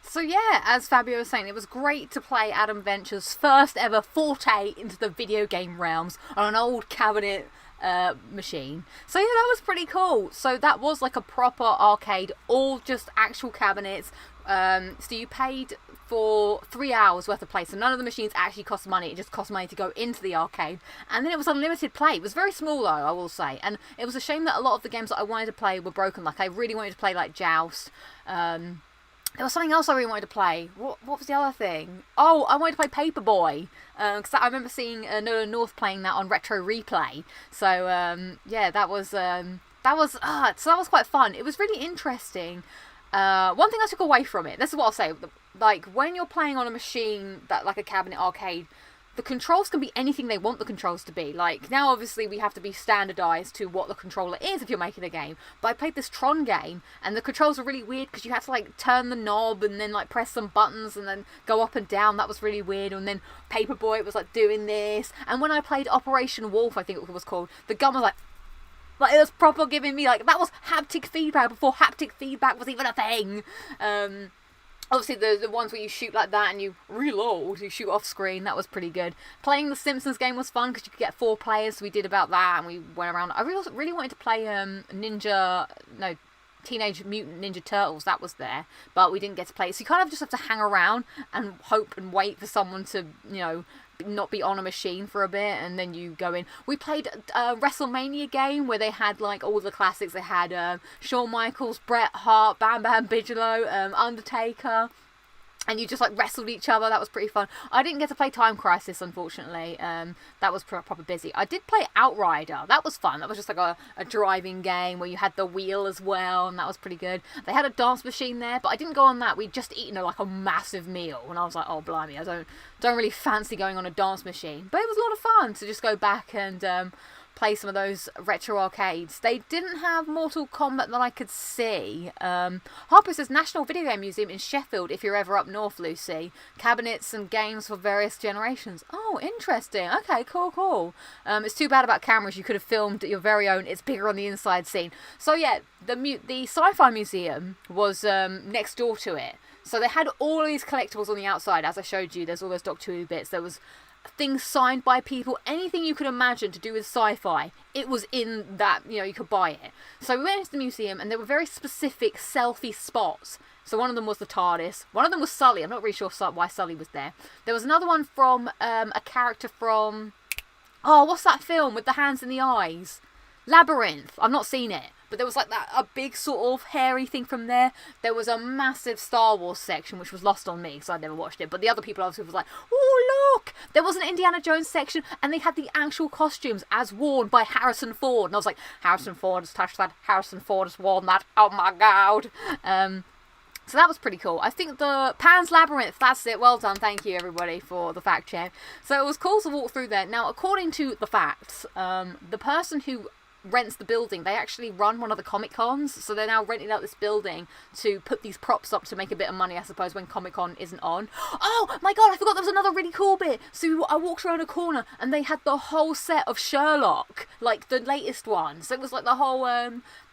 So yeah, as Fabio was saying, it was great to play Adam Venture's first ever forte into the video game realms on an old cabinet machine. So yeah, that was pretty cool. So that was like a proper arcade, all just actual cabinets. So you paid for 3 hours worth of play. So none of the machines actually cost money. It just cost money to go into the arcade. And then it was unlimited play. It was very small though, I will say. And it was a shame that a lot of the games that I wanted to play were broken. Like I really wanted to play like Joust. There was something else I really wanted to play. What was the other thing? Oh, I wanted to play Paperboy. Because I remember seeing Nolan North playing that on Retro Replay. So, yeah, that was quite fun. It was really interesting. One thing I took away from it, this is what I'll say. Like, when you're playing on a machine, that like a cabinet arcade, the controls can be anything they want the controls to be. Like, now obviously we have to be standardised to what the controller is if you're making a game. But I played this Tron game, and the controls were really weird because you had to, like, turn the knob and then, like, press some buttons and then go up and down. That was really weird. And then Paperboy, it was, like, doing this. And when I played Operation Wolf, I think it was called, the gun was, like, it was proper giving me, like, that was haptic feedback before haptic feedback was even a thing. Obviously, the ones where you shoot like that and you reload, you shoot off screen, that was pretty good. Playing the Simpsons game was fun because you could get 4 players, so we did about that and we went around. I really wanted to play Teenage Mutant Ninja Turtles, that was there, but we didn't get to play it. So you kind of just have to hang around and hope and wait for someone to, you know, not be on a machine for a bit and then you go in. We played a WrestleMania game where they had like all the classics. They had Shawn Michaels, Bret Hart, Bam Bam Bigelow, Undertaker, and you just like wrestled each other. That was pretty fun. I didn't get to play Time Crisis, unfortunately. That was proper busy. I did play Outrider. That was fun. That was just like a driving game where you had the wheel as well, and that was pretty good. They had a dance machine there, but I didn't go on that. We'd just eaten like a massive meal, and I was like, oh blimey, I don't really fancy going on a dance machine. But it was a lot of fun to just go back and play some of those retro arcades. They didn't have Mortal Kombat that I could see. Harper says National Video Game Museum in Sheffield, if you're ever up north, Lucy. Cabinets and games for various generations. Oh, interesting. Okay, cool. It's too bad about cameras. You could have filmed your very own It's Bigger on the Inside scene. So yeah, the Sci-Fi Museum was next door to it. So they had all of these collectibles on the outside, as I showed you. There's all those Doctor Who bits. There was things signed by people, anything you could imagine to do with sci-fi, it was in that, you could buy it. So we went into the museum, and there were very specific selfie spots. So one of them was the TARDIS, one of them was Sully. I'm not really sure why Sully was there. There was another one from a character from, what's that film with the hands and the eyes? Labyrinth. I've not seen it, but there was like a big sort of hairy thing from there. There was a massive Star Wars section, which was lost on me because I'd never watched it, but the other people obviously was like, oh look, there was an Indiana Jones section, and they had the actual costumes as worn by Harrison Ford, and I was like, Harrison Ford has touched that, Harrison Ford has worn that, oh my god. So that was pretty cool. I think the Pan's Labyrinth, that's it. Well done. Thank you, everybody, for the fact check. So it was cool to walk through there. Now, according to the facts, the person who rents the building, they actually run one of the Comic Cons, so they're now renting out this building to put these props up to make a bit of money, I suppose, when Comic Con isn't on. Oh my god, I forgot there was another really cool bit. So I walked around a corner and they had the whole set of Sherlock, like the latest one. So it was like the whole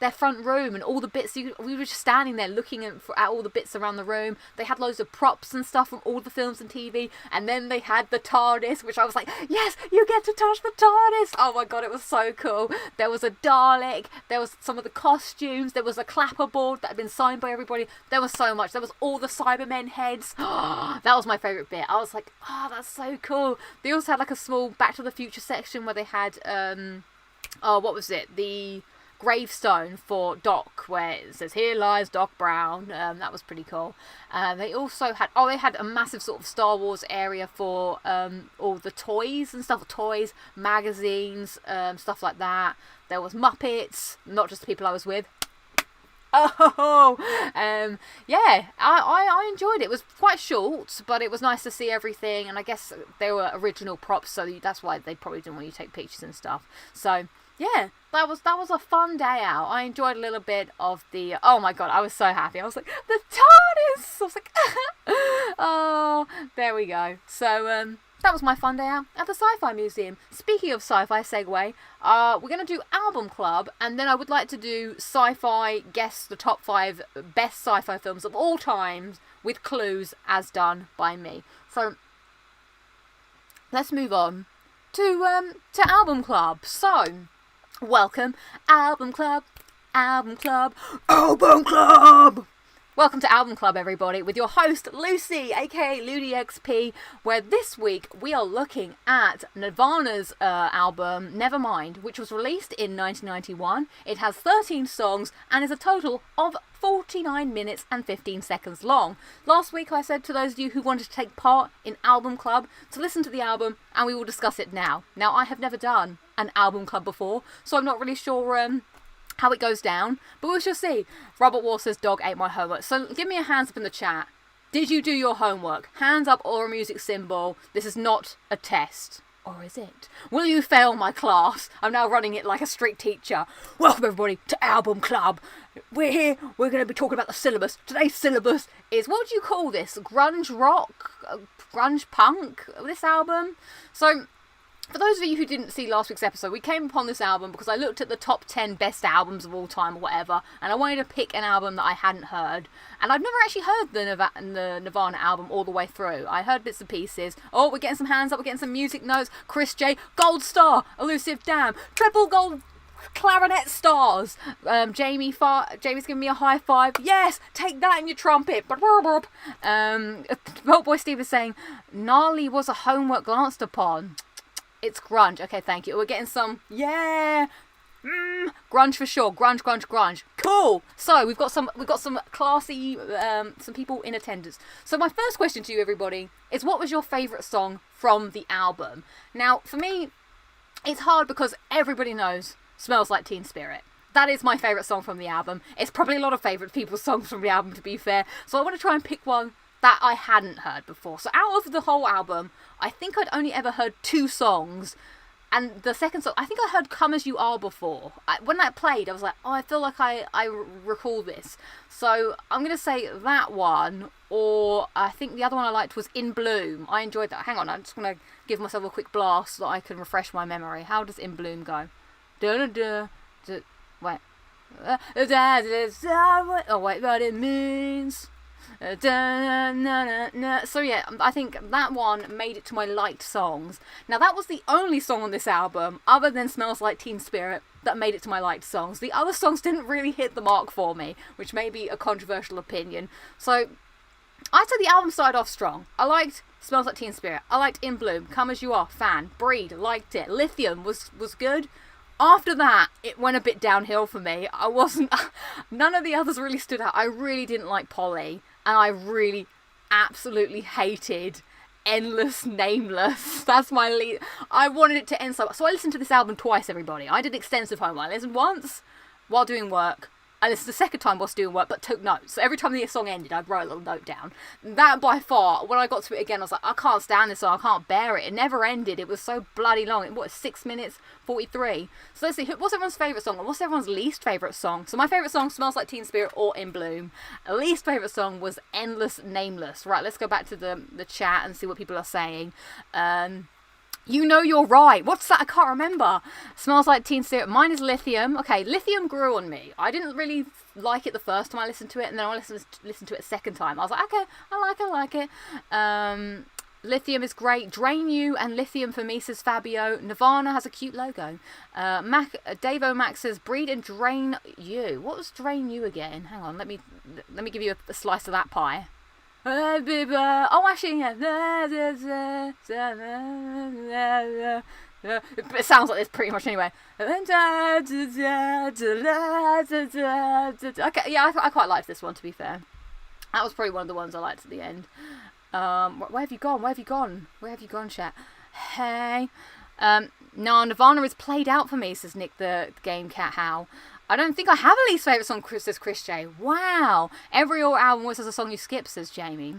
their front room and all the bits. We were just standing there looking at all the bits around the room. They had loads of props and stuff from all the films and TV, and then they had the TARDIS, which I was like, yes, you get to touch the TARDIS. Oh my god, it was so cool. There was a Dalek, there was some of the costumes, there was a clapperboard that had been signed by everybody. There was so much. There was all the Cybermen heads. That was my favourite bit. I was like, that's so cool. They also had like a small Back to the Future section where they had what was it, the gravestone for Doc, where it says, here lies Doc Brown. That was pretty cool. They also had they had a massive sort of Star Wars area for all the toys and stuff, toys, magazines, stuff like that. There was Muppets, not just the people I was with. Yeah, I enjoyed it. It was quite short, but it was nice to see everything, and I guess they were original props, so that's why they probably didn't want you to take pictures and stuff. So yeah, that was a fun day out. I enjoyed a little bit of the, oh my god, I was so happy. I was like, the TARDIS! I was like, oh, there we go. So, that was my fun day out at the Sci-Fi Museum. Speaking of sci-fi, segue, we're going to do Album Club, and then I would like to do sci-fi, guess the top 5 best sci-fi films of all times with clues as done by me. So, let's move on to Album Club. So, welcome, Album Club, Album Club, Album Club! Welcome to Album Club, everybody, with your host, Lucy, aka LudiXP, where this week we are looking at Nirvana's album, Nevermind, which was released in 1991. It has 13 songs and is a total of 49 minutes and 15 seconds long. Last week I said to those of you who wanted to take part in Album Club to listen to the album, and we will discuss it now. Now, I have never done an Album Club before, so I'm not really sure how it goes down, but we shall see. Robert Wall says dog ate my homework. So give me a hands up in the chat. Did you do your homework? Hands up or a music symbol. This is not a test. Or is it? Will you fail my class? I'm now running it like a strict teacher. Welcome everybody to Album Club. We're here. We're going to be talking about the syllabus. Today's syllabus is, what would you call this? Grunge rock? Grunge punk? This album? So, for those of you who didn't see last week's episode, we came upon this album because I looked at the top 10 best albums of all time or whatever, and I wanted to pick an album that I hadn't heard. And I've never actually heard the Nirvana album all the way through. I heard bits and pieces. Oh, we're getting some hands up, we're getting some music notes. Chris J, gold star, elusive dam, triple gold clarinet stars. Jamie's giving me a high five. Yes, take that in your trumpet. Bolt Boy Steve is saying, gnarly was a homework glanced upon. It's grunge. Okay, thank you. We're getting some, yeah. Grunge for sure. Grunge. Cool. So we've got some classy some people in attendance. So my first question to you, everybody, is what was your favourite song from the album? Now, for me, it's hard because everybody knows Smells Like Teen Spirit. That is my favourite song from the album. It's probably a lot of favourite people's songs from the album, to be fair. So I want to try and pick one that I hadn't heard before. So out of the whole album, I think I'd only ever heard 2 songs. And the second song, I think I heard Come As You Are before. When that played, I was like, oh, I feel like I recall this. So I'm going to say that one, or I think the other one I liked was In Bloom. I enjoyed that. Hang on, I'm just going to give myself a quick blast so that I can refresh my memory. How does In Bloom go? Wait. Oh, wait, what it means. So yeah, I think that one made it to my liked songs. Now that was the only song on this album, other than Smells Like Teen Spirit, that made it to my liked songs. The other songs didn't really hit the mark for me, which may be a controversial opinion. So I'd say the album started off strong. I liked Smells Like Teen Spirit. I liked In Bloom. Come As You Are, fan. Breed, liked it. Lithium was good. After that, it went a bit downhill for me. None of the others really stood out. I really didn't like Polly, and I really absolutely hated Endless Nameless. That's my lead. I wanted it to end so I listened to this album twice, everybody. I did extensive homework. I listened once while doing work. I listened the second time whilst doing work, but took notes. So every time the song ended, I'd write a little note down. That, by far, when I got to it again, I was like, I can't stand this song. I can't bear it. It never ended. It was so bloody long. It was 6 minutes 43. So let's see, what's everyone's favourite song, and what's everyone's least favourite song? So my favourite song, Smells Like Teen Spirit or In Bloom. Least favourite song was Endless Nameless. Right, let's go back to the chat and see what people are saying. You Know You're Right. What's that? I can't remember. Smells Like Teen Spirit. Mine is Lithium. Okay, Lithium grew on me. I didn't really like it the first time I listened to it, and then I listened to it a second time. I was like, okay, I like it. Lithium is great. Drain You and Lithium for me, says Fabio. Nirvana has a cute logo. Dave O'Mac says Breed and Drain You. What was Drain You again? Hang on, let me give you a slice of that pie. Oh, actually, it sounds like this pretty much anyway. Okay, yeah, I quite liked this one, to be fair. That was probably one of the ones I liked at the end. Where have you gone, chat? Hey. No, Nirvana is played out for me, says Nick the Game Cat How. I don't think I have a least favourite song, says Chris J. Wow. Every All album always has a song you skip, says Jamie.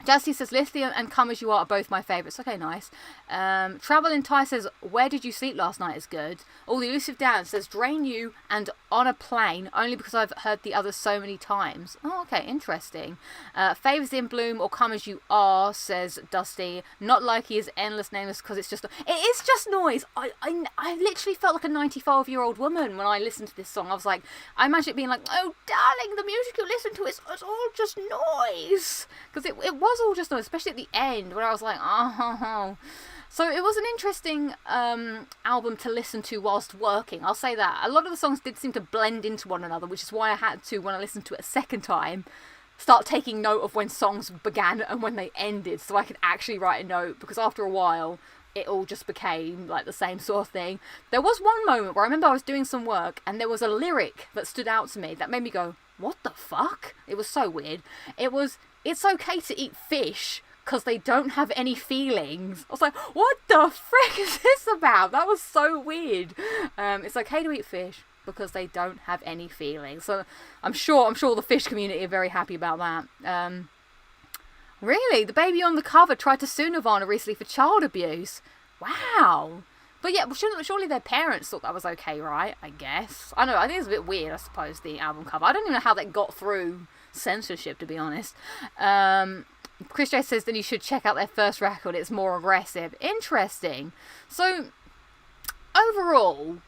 Justy says Lithium and Come As You Are both my favourites. Okay, nice. Travel in Thai says Where Did You Sleep Last Night is good. All the Elusive Dan says Drain You and On a Plane, only because I've heard the others so many times. Oh, okay, interesting. Favours In Bloom or Come As You Are, says Dusty. Not like he is Endless Nameless because it is just noise. I literally felt like a 95-year-old woman when I listened to this song. I was like, I imagine it being like, oh darling, the music you listen to is all just noise. Because it was all just noise, especially at the end where I was like, oh. So it was an interesting album to listen to whilst working, I'll say that. A lot of the songs did seem to blend into one another, which is why I had to, when I listened to it a second time, start taking note of when songs began and when they ended, so I could actually write a note, because after a while it all just became like the same sort of thing. There was one moment where I remember I was doing some work and there was a lyric that stood out to me that made me go, what the fuck? It was so weird. It was, it's okay to eat fish because they don't have any feelings. I was like, what the frick is this about? That was so weird. It's okay to eat fish because they don't have any feelings. So I'm sure the fish community are very happy about that. Really? The baby on the cover tried to sue Nirvana recently for child abuse. Wow. But yeah, surely their parents thought that was okay, right? I guess. I know, I think it's a bit weird, I suppose, the album cover. I don't even know how that got through censorship, to be honest. Chris J says then you should check out their first record, it's more aggressive. Interesting. So, overall,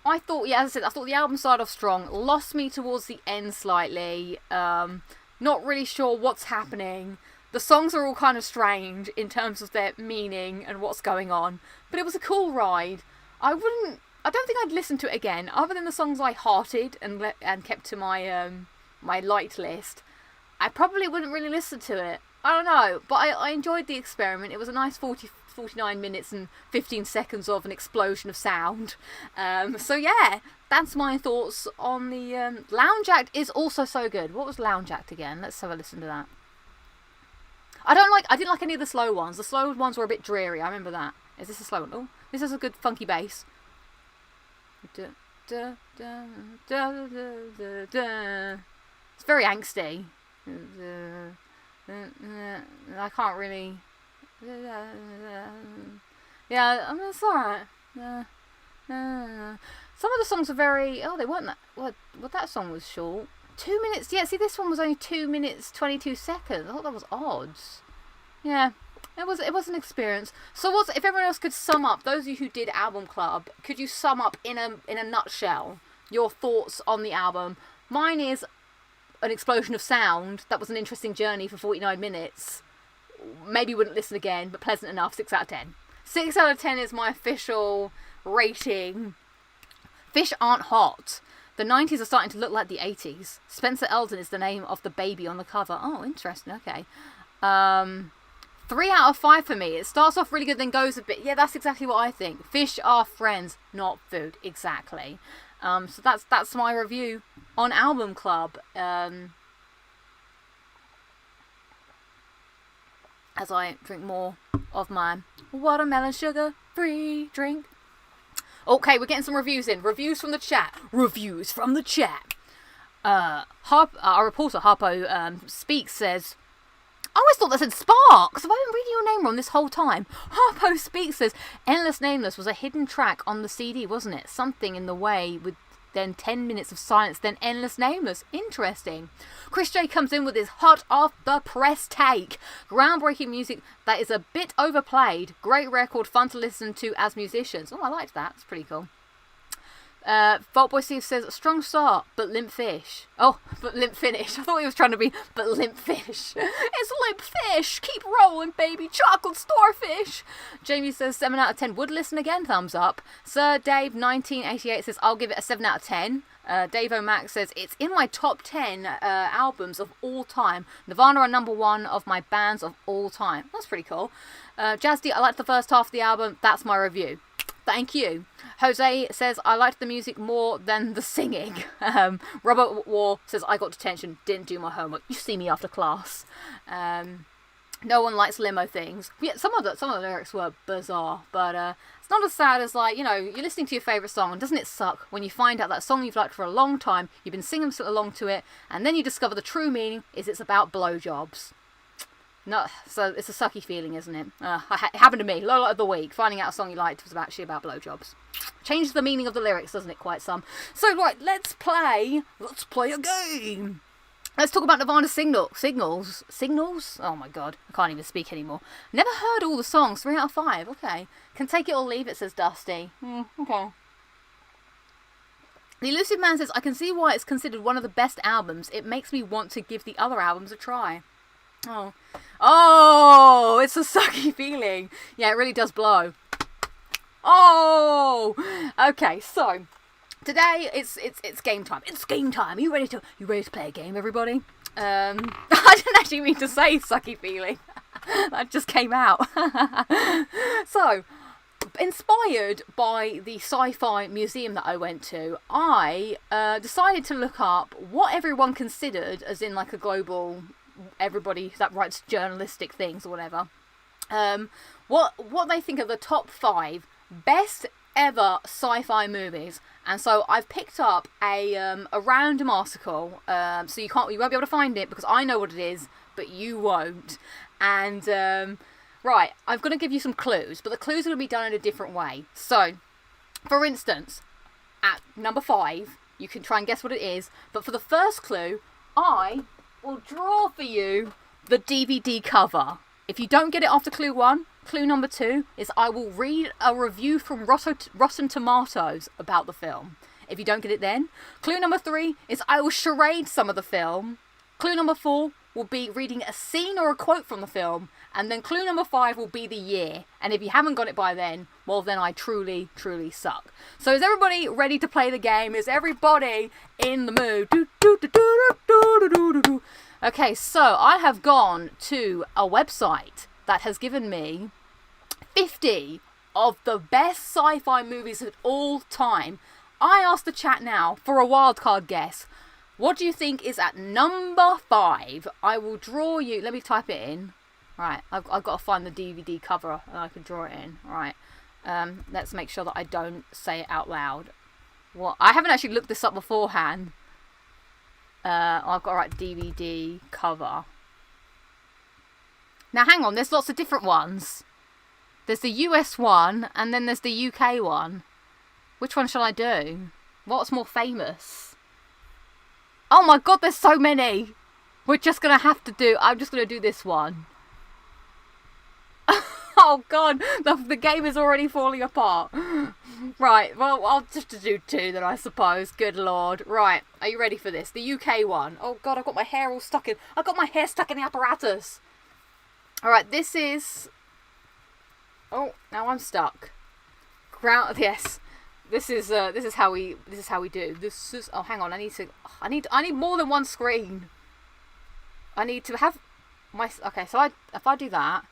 I thought, yeah, as I said, I thought the album started off strong, lost me towards the end slightly, not really sure what's happening. The songs are all kind of strange in terms of their meaning and what's going on, but it was a cool ride. I don't think I'd listen to it again, other than the songs I hearted and kept to my my liked list. I probably wouldn't really listen to it I don't know, but I enjoyed the experiment. It was a nice 49 minutes and 15 seconds of an explosion of sound. So yeah, that's my thoughts on the Lounge Act is also so good. What was Lounge Act again? Let's have a listen to that. I didn't like any of the slow ones. The slow ones were a bit dreary. I remember that. Is this a slow one? Oh, this is a good funky bass. It's very angsty. I can't really. Yeah, I mean, it's alright. Some of the songs are very. Oh, they weren't that. What that song was short. 2 minutes. Yeah, see, this one was only 2 minutes 22 seconds. I thought that was odd. Yeah, it was an experience. So, if everyone else could sum up, those of you who did Album Club, could you sum up in a nutshell your thoughts on the album? Mine is an explosion of sound. That was an interesting journey for 49 minutes. Maybe wouldn't listen again, but pleasant enough. 6 out of 10. 6 out of 10 is my official rating. Fish aren't hot. The 90s are starting to look like the 80s. Spencer Eldon is the name of the baby on the cover. Oh, interesting. Okay. 3 out of 5 for me. It starts off really good, then goes a bit. Yeah, that's exactly what I think. Fish are friends, not food. Exactly. So that's my review on Album Club. As I drink more of my watermelon sugar-free drink. Okay, we're getting some reviews in. Reviews from the chat. Our reporter, Harpo Speaks, says, I always thought that said Sparks. Have I been reading your name wrong this whole time? Harpo Speaks says, Endless Nameless was a hidden track on the CD, wasn't it? Something in the way with then 10 minutes of silence, then Endless Nameless. Interesting. Chris J comes in with his hot off the press take. Groundbreaking music that is a bit overplayed. Great record, fun to listen to as musicians. Oh, I liked that. It's pretty cool. Vaultboy Steve says, strong start, but limp fish. Oh, but limp finish. I thought he was trying to be, but limp fish. It's limp fish. Keep rolling, baby. Chocolate starfish. Jamie says, 7 out of 10. Would listen again. Thumbs up. Sir Dave 1988 says, I'll give it a 7 out of 10. Dave O'Mac says, it's in my top 10 albums of all time. Nirvana are number 1 of my bands of all time. That's pretty cool. Jazzy, I liked the first half of the album. That's my review. Thank you. Jose says, I liked the music more than the singing. Robert War says, I got detention, didn't do my homework. You see me after class. No one likes limo things. Yeah, some of the lyrics were bizarre, but it's not as sad as, like, you know, you're listening to your favourite song, and doesn't it suck when you find out that song you've liked for a long time, you've been singing along to it, and then you discover the true meaning is it's about blowjobs. No, so it's a sucky feeling, isn't it? It happened to me. Low light of the week. Finding out a song you liked was actually about blowjobs. Changes the meaning of the lyrics, doesn't it? Quite some. So right, let's play a game. Let's talk about Nirvana Signals. Oh my god, I can't even speak anymore. Never heard all the songs. 3 out of 5. Okay. Can take it or leave it, says Dusty. Okay. The Elusive Man says, I can see why it's considered one of the best albums. It makes me want to give the other albums a try. Oh, it's a sucky feeling. Yeah, it really does blow. Oh, okay. So today it's game time. It's game time. Are you ready to play a game, everybody? I didn't actually mean to say sucky feeling. That just came out. So, inspired by the Sci-fi museum that I went to, I decided to look up what everyone considered, as in like a global, everybody that writes journalistic things or whatever, what they think are the top 5 best ever sci-fi movies. And so I've picked up a random article, so you won't be able to find it because I know what it is, but you won't. And right, I'm going to give you some clues, but the clues are going to be done in a different way. So, for instance, at number 5, you can try and guess what it is, but for the first clue, I will draw for you the DVD cover. If you don't get it after clue 1, clue number 2 is I will read a review from Rotten Tomatoes about the film. If you don't get it then, clue number 3 is I will charade some of the film. Clue number 4 will be reading a scene or a quote from the film. And then clue number 5 will be the year. And if you haven't got it by then, well then I truly, truly suck. So is everybody ready to play the game? Is everybody in the mood? Okay, so I have gone to a website that has given me 50 of the best sci-fi movies of all time. I asked the chat now for a wildcard guess. What do you think is at number 5? I will draw you... Let me type it in. Right, I've got to find the DVD cover and I can draw it in. Right, let's make sure that I don't say it out loud. What? I haven't actually looked this up beforehand. I've got to write DVD cover. Now hang on, there's lots of different ones. There's the US one and then there's the UK one. Which one shall I do? What's more famous? Oh my god, there's so many! We're just going to have to do... I'm just going to do this one. Oh god, the game is already falling apart. Right, well, I'll just do 2 then, I suppose. Good lord. Right, are you ready for this? The UK one. Oh god, I've got my hair all stuck in... I've got my hair stuck in the apparatus. Alright, this is... Oh, now I'm stuck. Ground... Yes. This is how we do. This is... Oh, hang on, I need more than one screen. I need to have my... Okay, so if I do that...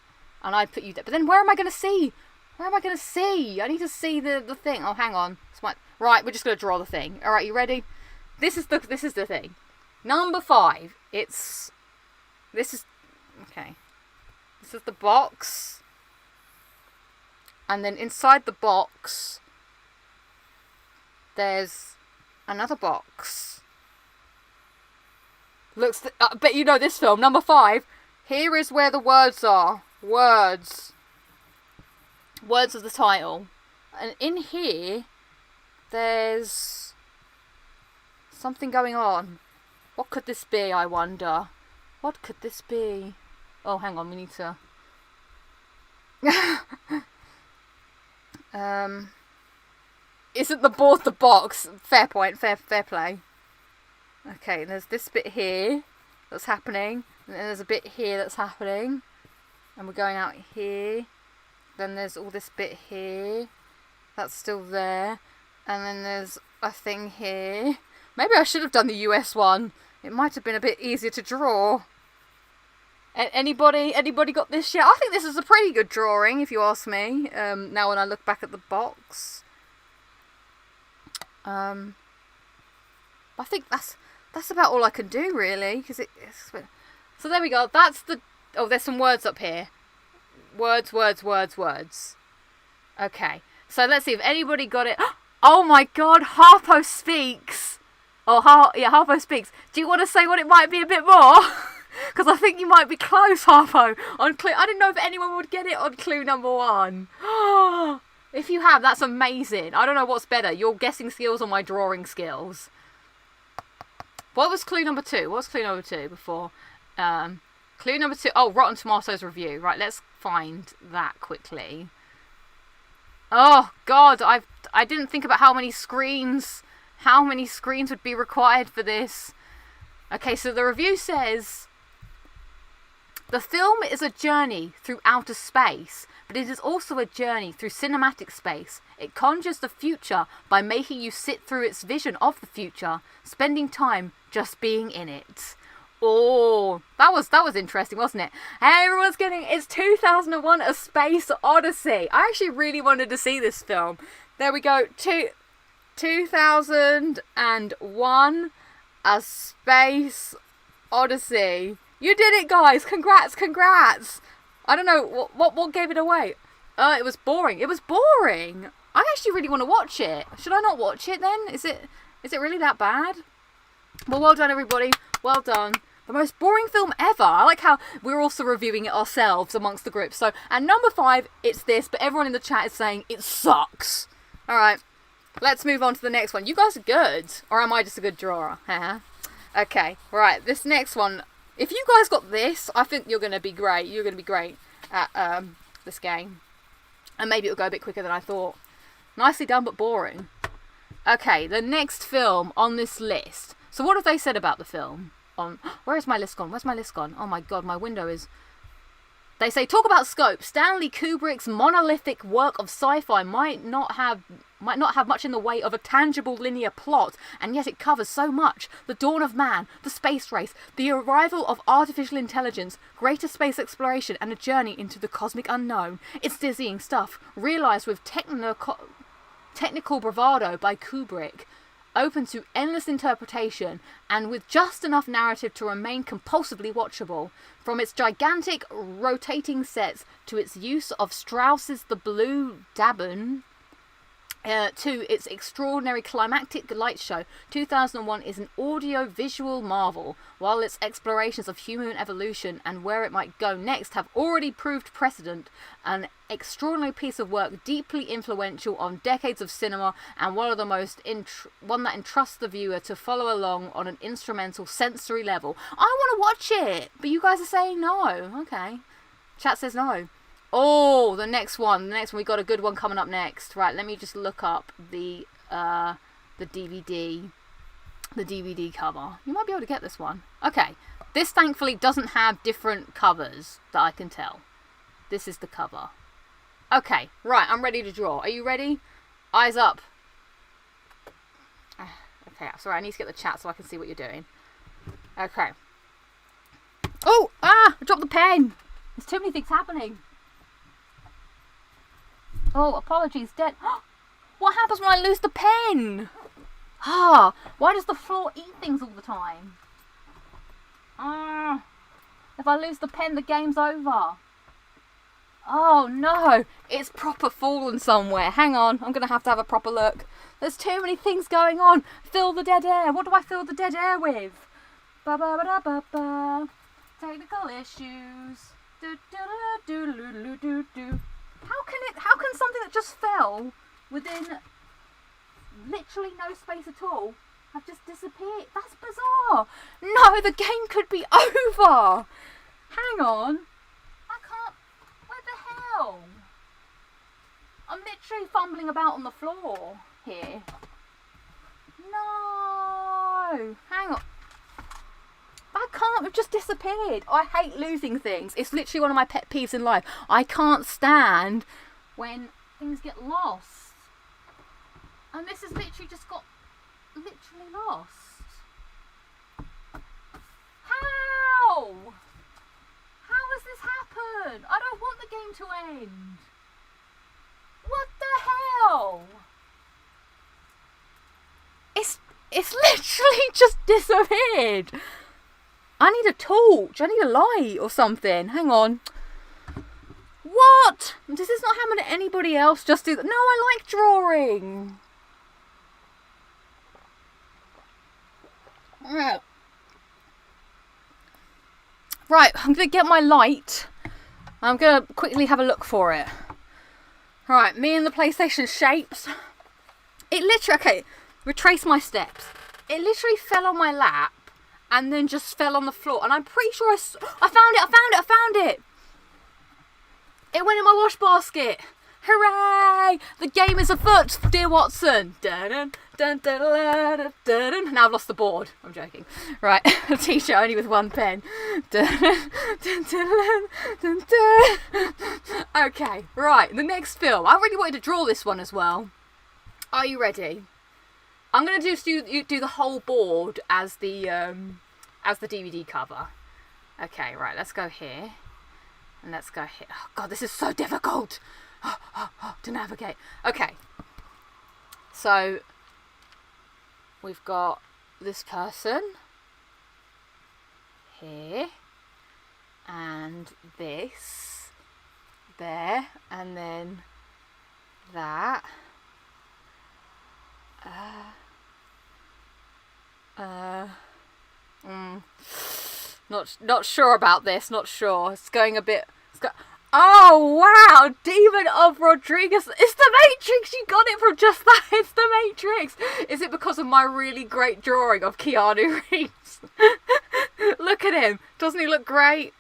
And I put you there. But then where am I going to see? Where am I going to see? I need to see the thing. Oh, hang on. Right, we're just going to draw the thing. All right, you ready? This is the thing. Number 5. This is the box. And then inside the box, there's another box. I bet you know this film. Number 5. Here is where the words are. Words of the title, and in here there's something going on. What could this be, I wonder? What could this be? Oh, hang on, we need to isn't the board the box? Fair point, fair play. Okay, there's this bit here that's happening, and then there's a bit here that's happening. And we're going out here. Then there's all this bit here. That's still there. And then there's a thing here. Maybe I should have done the US one. It might have been a bit easier to draw. Anybody got this yet? I think this is a pretty good drawing, if you ask me. Now when I look back at the box. I think that's about all I can do, really. So there we go. That's the... Oh, there's some words up here. Words. Okay. So let's see if anybody got it. Oh my god, Harpo speaks. Harpo speaks. Do you want to say what it might be a bit more? Because I think you might be close, Harpo. On clue. I didn't know if anyone would get it on clue number 1. If you have, that's amazing. I don't know what's better, your guessing skills or my drawing skills. What was clue number 2? What was clue number 2 before? Clue number 2. Oh, Rotten Tomatoes review. Right, let's find that quickly. Oh god, I didn't think about how many screens would be required for this. Okay, so the review says the film is a journey through outer space, but it is also a journey through cinematic space. It conjures the future by making you sit through its vision of the future, spending time just being in it. Oh, that was interesting, wasn't it? Hey, everyone's it's 2001 A Space Odyssey. I actually really wanted to see this film. There we go. 2001 A Space Odyssey. You did it, guys. Congrats. I don't know what gave it away. It was boring. I actually really want to watch it. Should I not watch it then? Is it really that bad? Well, well done, everybody. Well done. The most boring film ever. I like how we're also reviewing it ourselves amongst the group. So, and number 5, it's this, but everyone in the chat is saying it sucks. Alright, let's move on to the next one. You guys are good. Or am I just a good drawer? Okay, right, this next one. If you guys got this, I think you're going to be great. You're going to be great at this game. And maybe it'll go a bit quicker than I thought. Nicely done, but boring. Okay, the next film on this list. So what have they said about the film? Where is my list gone? Where's my list gone? Oh my god, my window is... They say, talk about scope. Stanley Kubrick's monolithic work of sci-fi might not have much in the way of a tangible linear plot, and yet it covers so much. The dawn of man, the space race, the arrival of artificial intelligence, greater space exploration, and a journey into the cosmic unknown. It's dizzying stuff, realised with technical bravado by Kubrick, open to endless interpretation, and with just enough narrative to remain compulsively watchable. From its gigantic rotating sets to its use of Strauss's The Blue Dabin, to its extraordinary climactic light show, 2001 is an audio-visual marvel, while its explorations of human evolution and where it might go next have already proved precedent. An extraordinary piece of work, deeply influential on decades of cinema, and one of the most one that entrusts the viewer to follow along on an instrumental sensory level. I want to watch it, but you guys are saying no. Okay, chat says no. Oh, the next one. We got a good one coming up next. Right, let me just look up the DVD cover. You might be able to get this one. Okay, this thankfully doesn't have different covers that I can tell. This is the cover. Okay, right, I'm ready to draw. Are you ready? Eyes up. Okay, sorry, I need to get the chat so I can see what you're doing. Okay. Oh, I dropped the pen. There's too many things happening. Oh, apologies, dead. What happens when I lose the pen? Why does the floor eat things all the time? If I lose the pen, the game's over. Oh no, it's proper fallen somewhere. Hang on, I'm going to have a proper look. There's too many things going on. Fill the dead air. What do I fill the dead air with? Ba-ba-ba-da-ba-ba. Technical issues. Do-do-do-do-do-do-do. How can something that just fell within literally no space at all have just disappeared? That's bizarre. No, the game could be over. Hang on. I can't. Where the hell? I'm literally fumbling about on the floor here. No. Hang on. I can't, we've just disappeared. I hate losing things. It's literally one of my pet peeves in life. I can't stand when things get lost. And this has literally just got literally lost. How? How has this happened? I don't want the game to end. What the hell? It's literally just disappeared. I need a torch. I need a light or something. Hang on. What? Does this not happen to anybody else? Just do that? No, I like drawing. Right, I'm going to get my light. I'm going to quickly have a look for it. Right, me and the PlayStation shapes. It literally, okay, retrace my steps. It literally fell on my lap. And then just fell on the floor. And I'm pretty sure I found it. It went in my wash basket. Hooray! The game is afoot, dear Watson. Dun, dun, dun, dun, dun, dun. Now I've lost the board. I'm joking. Right, a t-shirt only with one pen. Dun, dun, dun, dun, dun. Okay, right, the next film. I really wanted to draw this one as well. Are you ready? I'm going to do the whole board as the DVD cover. Okay, right, let's go here. And let's go here. Oh, God, this is so difficult to navigate. Okay. So, we've got this person here. And this there. And then that. Not sure about this. Not sure. It's going a bit. Oh wow! Demon of Rodriguez. It's the Matrix. You got it from just that. It's the Matrix. Is it because of my really great drawing of Keanu Reeves? Look at him. Doesn't he look great?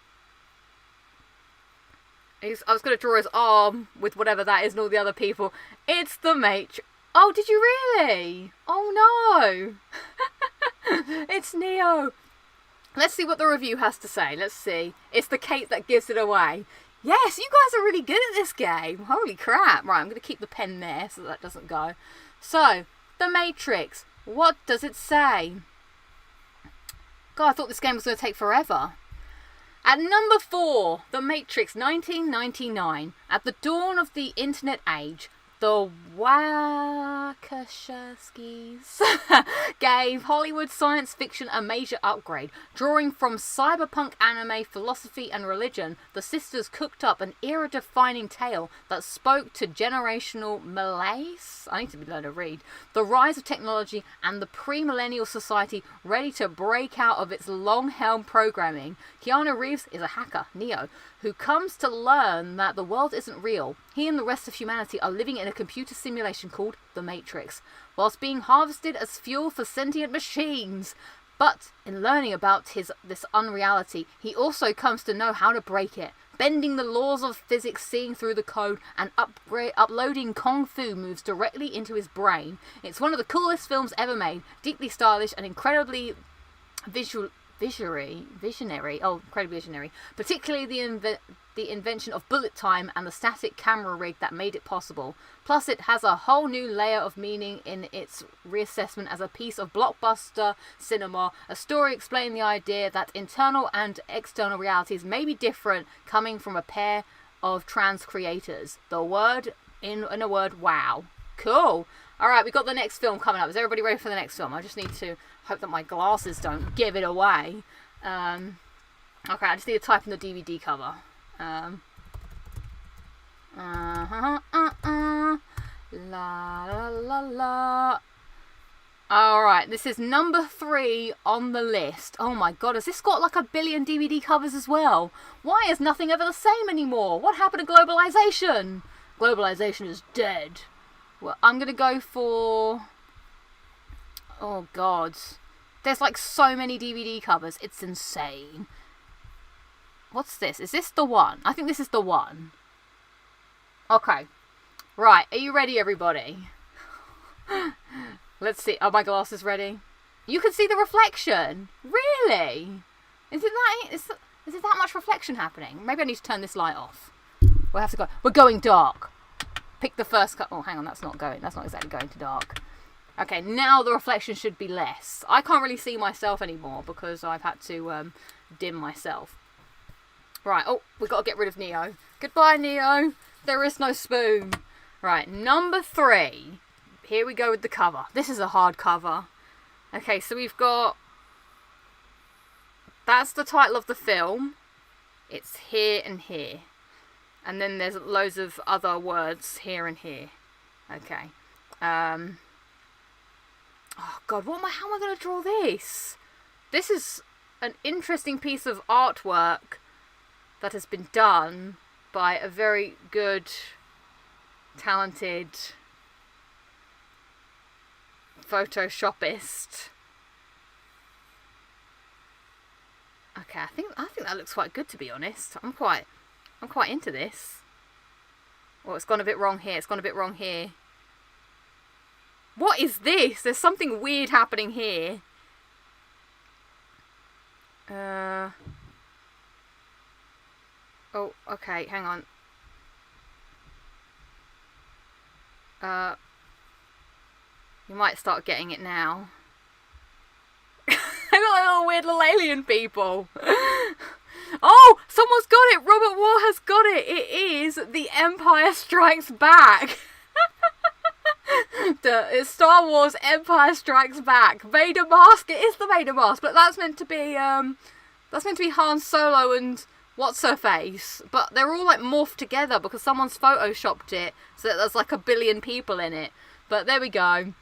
I was going to draw his arm with whatever that is and all the other people. It's the Matrix. Oh, did you really? Oh no! It's Neo. Let's see what the review has to say. Let's see. It's the cape that gives it away. Yes, you guys are really good at this game. Holy crap. Right, I'm going to keep the pen there so that doesn't go. So, The Matrix. What does it say? God, I thought this game was going to take forever. At number 4, The Matrix 1999. At the dawn of the internet age, the Wachowskis gave Hollywood science fiction a major upgrade. Drawing from cyberpunk anime, philosophy and religion, the sisters cooked up an era-defining tale that spoke to generational malaise. I need to learn to read. The rise of technology and the pre-millennial society ready to break out of its long-held programming. Keanu Reeves is a hacker, Neo, who comes to learn that the world isn't real. He and the rest of humanity are living in a computer simulation called The Matrix, whilst being harvested as fuel for sentient machines. But in learning about this unreality, he also comes to know how to break it, bending the laws of physics, seeing through the code, and uploading kung fu moves directly into his brain. It's one of the coolest films ever made, deeply stylish and incredibly visionary, incredibly visionary, particularly the invention of bullet time and the static camera rig that made it possible. Plus it has a whole new layer of meaning in its reassessment as a piece of blockbuster cinema, a story explaining the idea that internal and external realities may be different, coming from a pair of trans creators. The word, in a word, wow. Cool. Alright, we've got the next film coming up. Is everybody ready for the next film? I just need to hope that my glasses don't give it away. Okay, I just need to type in the DVD cover. La la la la. Alright, this is number 3 on the list. Oh my god, has this got like 1 billion DVD covers as well? Why is nothing ever the same anymore? What happened to globalization? Globalization is dead. Well, I'm gonna go for... Oh god. There's like so many DVD covers. It's insane. What's this? Is this the one? I think this is the one. Okay. Right. Are you ready, everybody? Let's see. Are my glasses ready? You can see the reflection. Really? Is it that much reflection happening? Maybe I need to turn this light off. We'll have to go. We're going dark. Pick the first cut. Oh, hang on. That's not exactly going to dark. Okay, now the reflection should be less. I can't really see myself anymore because I've had to dim myself. Right, oh, we've got to get rid of Neo. Goodbye, Neo. There is no spoon. Right, number 3. Here we go with the cover. This is a hard cover. Okay, so we've got... That's the title of the film. It's here and here. And then there's loads of other words here and here. Okay. Oh, God, how am I going to draw this? This is an interesting piece of artwork that has been done by a very good, talented photoshopist. Okay, I think that looks quite good, to be honest. I'm quite into this. Oh, it's gone a bit wrong here. What is this? There's something weird happening here. Oh, okay, hang on. You might start getting it now. I got little weird little alien people. Oh, someone's got it. Robert Moore has got it. It is The Empire Strikes Back. It's Star Wars Empire Strikes Back. Vader mask. It is the Vader mask, but that's meant to be Han Solo and what's her face. But they're all like morphed together because someone's photoshopped it so that there's like 1 billion people in it. But there we go.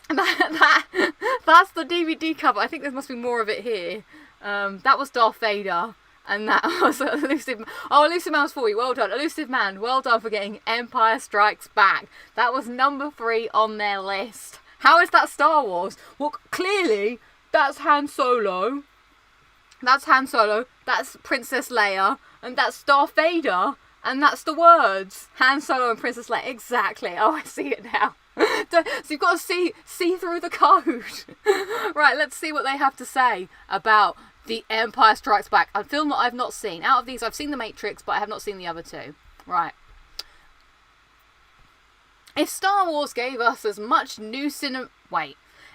That's the DVD cover. I think there must be more of it here. That was Darth Vader. And that was Elusive Man. Oh, Elusive Man was for you. Well done. Elusive Man. Well done for getting Empire Strikes Back. That was number 3 on their list. How is that Star Wars? Well, clearly, that's Han Solo. That's Han Solo. That's Princess Leia. And that's Darth Vader. And that's the words. Han Solo and Princess Leia. Exactly. Oh, I see it now. So you've got to see through the code. Right, let's see what they have to say about The Empire Strikes Back. A film that I've not seen. Out of these, I've seen The Matrix, but I have not seen the other two. Right. If Star Wars gave us as much new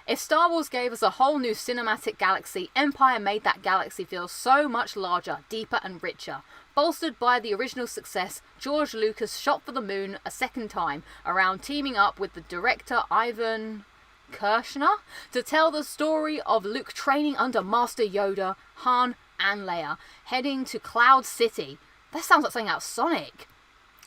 If Star Wars gave us a whole new cinematic galaxy, Empire made that galaxy feel so much larger, deeper and richer. Bolstered by the original success, George Lucas shot for the moon a second time, around teaming up with the director Ivan Kershner to tell the story of Luke training under Master Yoda, Han and Leia, heading to Cloud City. That sounds like something out of Sonic.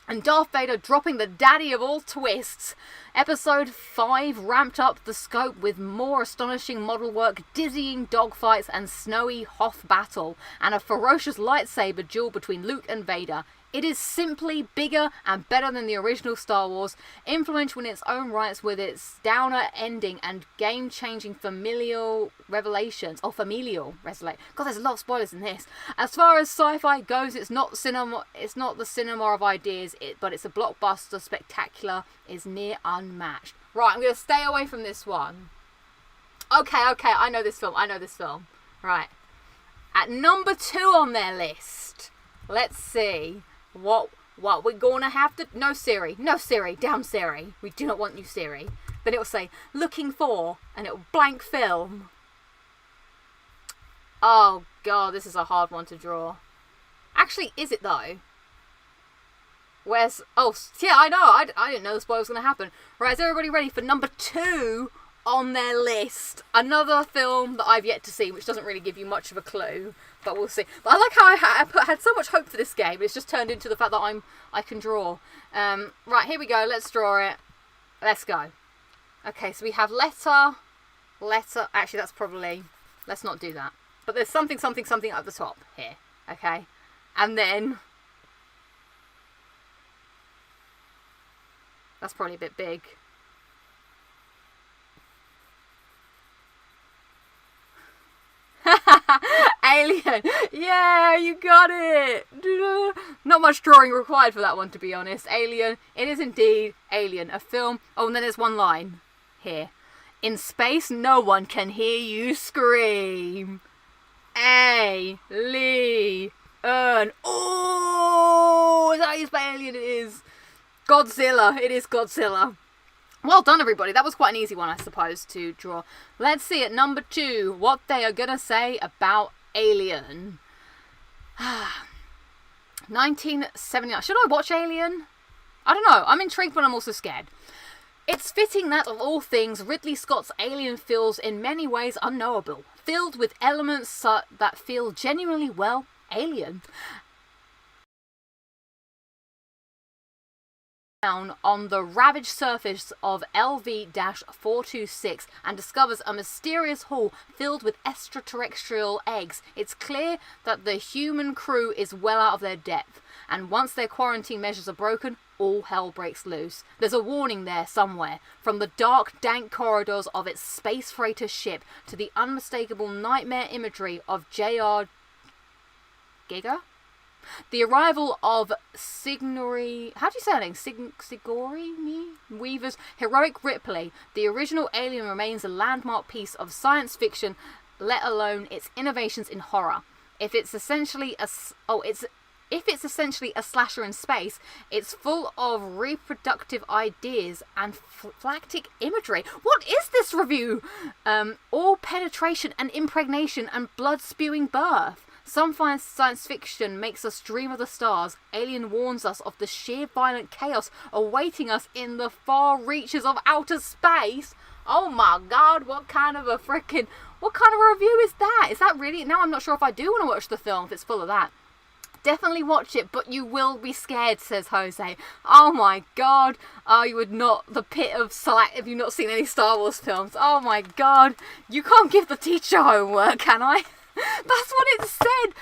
And Darth Vader dropping the daddy of all twists. Episode 5 ramped up the scope with more astonishing model work, dizzying dogfights and snowy Hoth battle, and a ferocious lightsaber duel between Luke and Vader. It is simply bigger and better than the original Star Wars, influential in its own rights with its downer ending and game-changing familial revelations. God, there's a lot of spoilers in this. As far as sci-fi goes, it's not the cinema of ideas, but it's a blockbuster spectacular, is near unmatched. Right, I'm going to stay away from this one. Okay, I know this film. Right. At number 2 on their list, let's see. What we're gonna have to... No Siri, down Siri. We do not want you, Siri. Then it will say, looking for, and it will blank film. Oh, God, this is a hard one to draw. Actually, is it, though? Where's... Oh, yeah, I know. I didn't know the spoiler was going to happen. Right, is everybody ready for number 2 on their list? Another film that I've yet to see, which doesn't really give you much of a clue. But we'll see. But I like how I had so much hope for this game. It's just turned into the fact that I can draw. Right, here we go. Let's draw it. Let's go. Okay, so we have letter. Actually, that's probably... Let's not do that. But there's something at the top here. Okay? And then... That's probably a bit big. Alien. Yeah, you got it. Not much drawing required for that one, to be honest. Alien. It is indeed Alien. A film. Oh, and then there's one line here. In space, no one can hear you scream. Alien. Oh, is that how you spell Alien? It is. Godzilla. It is Godzilla. Well done, everybody. That was quite an easy one, I suppose, to draw. Let's see at number 2 what they are going to say about Alien. 1979. Should I watch Alien? I don't know. I'm intrigued, but I'm also scared. It's fitting that, of all things, Ridley Scott's Alien feels in many ways unknowable, filled with elements that feel genuinely, well, alien. Down on the ravaged surface of LV-426 and discovers a mysterious hall filled with extraterrestrial eggs. It's clear that the human crew is well out of their depth, and once their quarantine measures are broken, all hell breaks loose. There's a warning there somewhere, from the dark, dank corridors of its space freighter ship to the unmistakable nightmare imagery of J.R. Giger? The arrival of Sigourney Weaver's heroic Ripley, the original Alien remains a landmark piece of science fiction, let alone its innovations in horror. If it's essentially a slasher in space, it's full of reproductive ideas and phylactic imagery. What is this review? All penetration and impregnation and blood-spewing birth. Some science fiction makes us dream of the stars. Alien warns us of the sheer violent chaos awaiting us in the far reaches of outer space. Oh my God, what kind of a review is that? Is that really? Now I'm not sure if I do want to watch the film if it's full of that. Definitely watch it, but you will be scared, says Jose. Oh my God. Oh, you would not. The pit of slack if you've not seen any Star Wars films. Oh my God. You can't give the teacher homework, can I? That's what it said.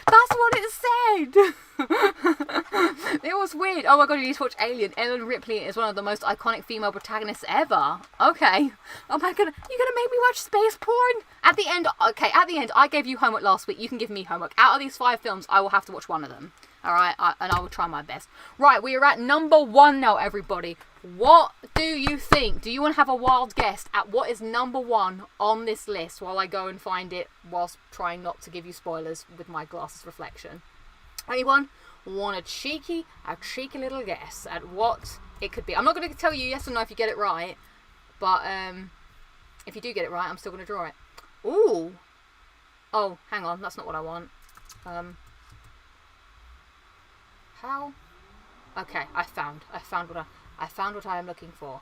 It was weird. Oh my God, you need to watch Alien. Ellen Ripley is one of the most iconic female protagonists ever. Okay. Oh my God, you're gonna make me watch space porn? At the end, I gave you homework last week. You can give me homework. Out of these 5 films, I will have to watch one of them. Alright, and I will try my best. Right, we are at number 1 now, everybody. What do you think? Do you want to have a wild guess at what is number 1 on this list while I go and find it whilst trying not to give you spoilers with my glasses reflection? Anyone want a cheeky little guess at what it could be? I'm not going to tell you yes or no if you get it right, but if you do get it right, I'm still going to draw it. Ooh. Oh, hang on, that's not what I want. How? Okay, I found what I am looking for.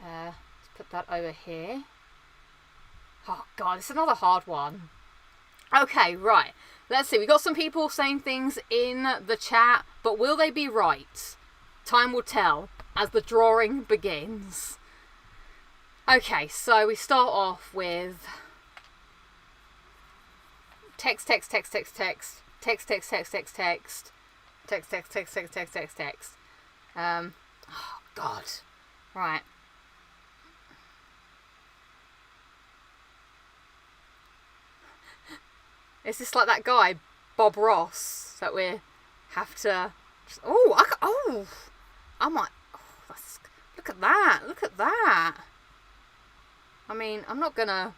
Let's put that over here. Oh god, it's another hard one. Okay, right. Let's see. We got some people saying things in the chat, but will they be right? Time will tell as the drawing begins. Okay, so we start off with text. Oh god. Right. Is this like that guy, Bob Ross, that we have to just, I might, look at that. I mean, I'm not gonna,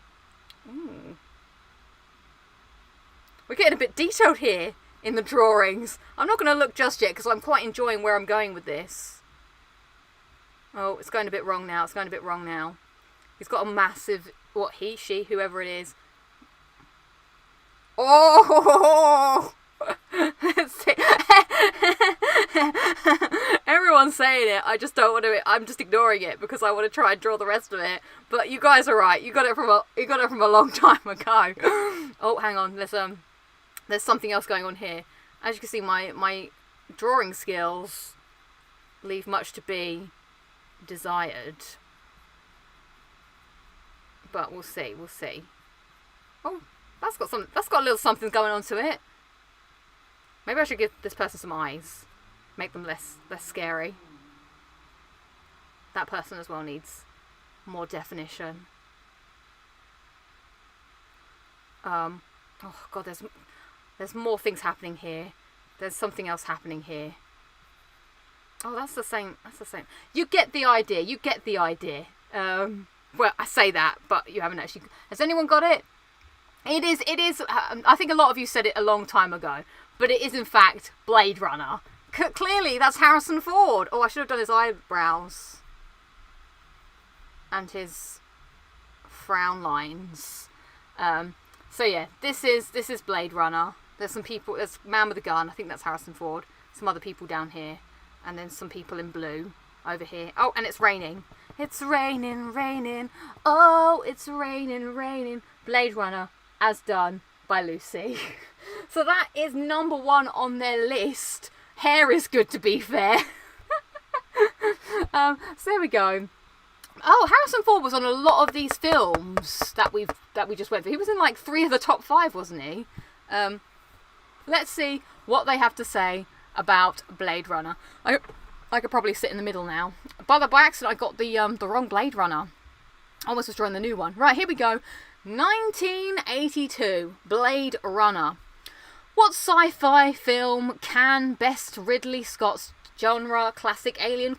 we're getting a bit detailed here in the drawings. I'm not going to look just yet because I'm quite enjoying where I'm going with this. Oh, it's going a bit wrong now. He's got a massive, he, she, whoever it is. Oh! Let's see. Everyone's saying it. I just don't want to. I'm just ignoring it because I want to try and draw the rest of it. But you guys are right. You got it from a long time ago. Oh, hang on. There's something else going on here. As you can see, my drawing skills leave much to be desired. But we'll see. Oh, that's got a little something going on to it. Maybe I should give this person some eyes. Make them less scary. That person as well needs more definition. Oh god, there's more things happening here. There's something else happening here. Oh, that's the same. You get the idea. Well, I say that, but you haven't actually. Has anyone got it? It is. I think a lot of you said it a long time ago, but it is in fact Blade Runner. Clearly, that's Harrison Ford. Oh, I should have done his eyebrows and his frown lines. So yeah, this is Blade Runner. There's some people. There's Man with a Gun. I think that's Harrison Ford. Some other people down here, and then some people in blue over here. Oh, and it's raining. It's raining. Oh, it's raining. Blade Runner, as done by Lucy. So that is number 1 on their list. Hair is good, to be fair. So there we go. Oh, Harrison Ford was on a lot of these films that we just went through. He was in like 3 of the top 5, wasn't he? Let's see what they have to say about Blade Runner. I could probably sit in the middle now. By accident, I got the wrong Blade Runner. I almost was drawing the new one. Right, here we go. 1982, Blade Runner. What sci-fi film can best Ridley Scott's genre classic Alien ?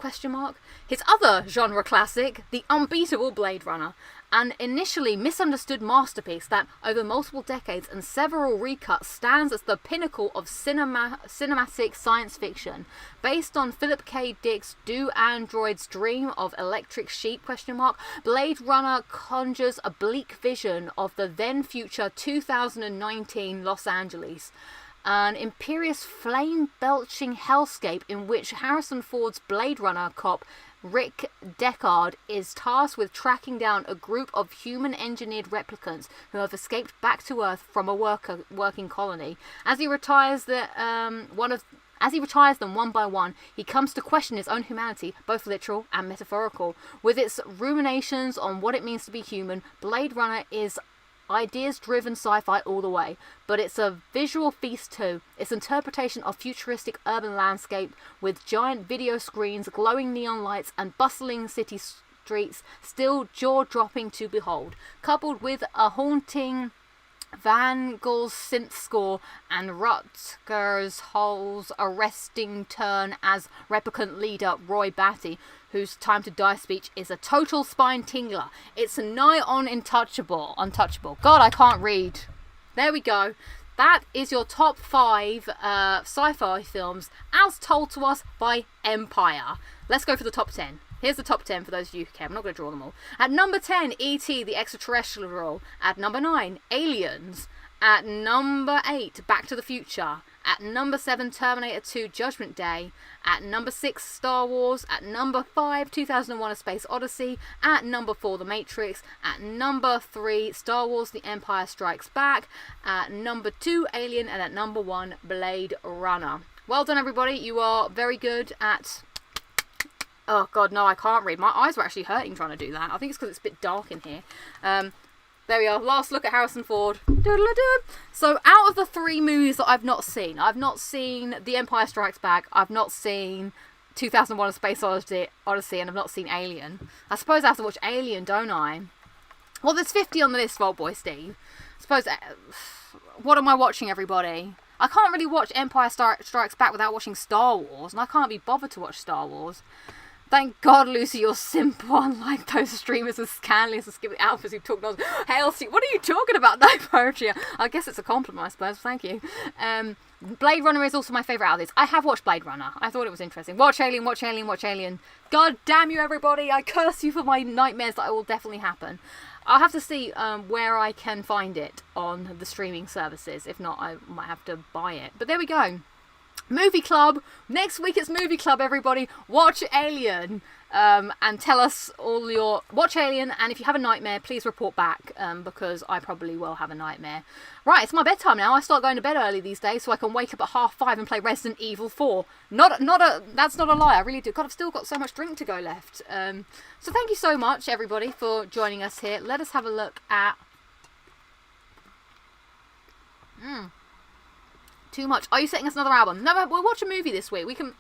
His other genre classic, the unbeatable Blade Runner, an initially misunderstood masterpiece that, over multiple decades and several recuts, stands as the pinnacle of cinematic science fiction. Based on Philip K. Dick's Do Androids Dream of Electric Sheep ? Blade Runner conjures a bleak vision of the then-future 2019 Los Angeles. An imperious flame-belching hellscape in which Harrison Ford's Blade Runner cop Rick Deckard is tasked with tracking down a group of human-engineered replicants who have escaped back to Earth from a working colony. As he retires them one by one, he comes to question his own humanity, both literal and metaphorical. With its ruminations on what it means to be human, Blade Runner is ideas-driven sci-fi all the way, but it's a visual feast too. Its interpretation of futuristic urban landscape with giant video screens, glowing neon lights, and bustling city streets still jaw-dropping to behold, coupled with a haunting Van Gaal's synth score and Rutger Hauer's arresting turn as replicant leader Roy Batty, whose time to die speech is a total spine tingler. It's nigh on untouchable. God, I can't read. There we go. That is your top 5 sci-fi films as told to us by Empire. Let's go for the top 10. Here's the top 10 for those of you who care. I'm not going to draw them all. At number 10, E.T. the Extraterrestrial. At number 9, Aliens. At number 8, Back to the Future. At number 7, Terminator 2 Judgment Day. At number 6, Star Wars. At number 5, 2001 A Space Odyssey. At number 4, The Matrix. At number 3, Star Wars The Empire Strikes Back. At number 2, Alien. And at number 1, Blade Runner. Well done, everybody. You are very good at... Oh, God, no, I can't read. My eyes were actually hurting trying to do that. I think it's because it's a bit dark in here. There we are. Last look at Harrison Ford. Doodle-a-doo. So, out of the 3 movies that I've not seen The Empire Strikes Back, I've not seen 2001 A Space Odyssey, and I've not seen Alien. I suppose I have to watch Alien, don't I? Well, there's 50 on the list, Vault Boy Steve. I suppose... what am I watching, everybody? I can't really watch Empire Strikes Back without watching Star Wars, and I can't be bothered to watch Star Wars. Thank God, Lucy, you're simple, unlike those streamers with Scanless and Skip the Alphas who talk nonsense. Hey, Elsie, what are you talking about, no poetry? I guess it's a compliment, I suppose. Thank you. Blade Runner is also my favourite out of this. I have watched Blade Runner. I thought it was interesting. Watch Alien, watch Alien, watch Alien. God damn you, everybody. I curse you for my nightmares that will definitely happen. I'll have to see where I can find it on the streaming services. If not, I might have to buy it. But there we go. Movie Club. Next week it's Movie Club, everybody. Watch Alien. And tell us all your... Watch Alien, and if you have a nightmare, please report back, because I probably will have a nightmare. Right, it's my bedtime now. I start going to bed early these days, so I can wake up at 5:30 and play Resident Evil 4. That's not a lie, I really do. God, I've still got so much drink to go left. So thank you so much, everybody, for joining us here. Let us have a look at... Too much. Are you setting us another album? No, we'll watch a movie this week. We can't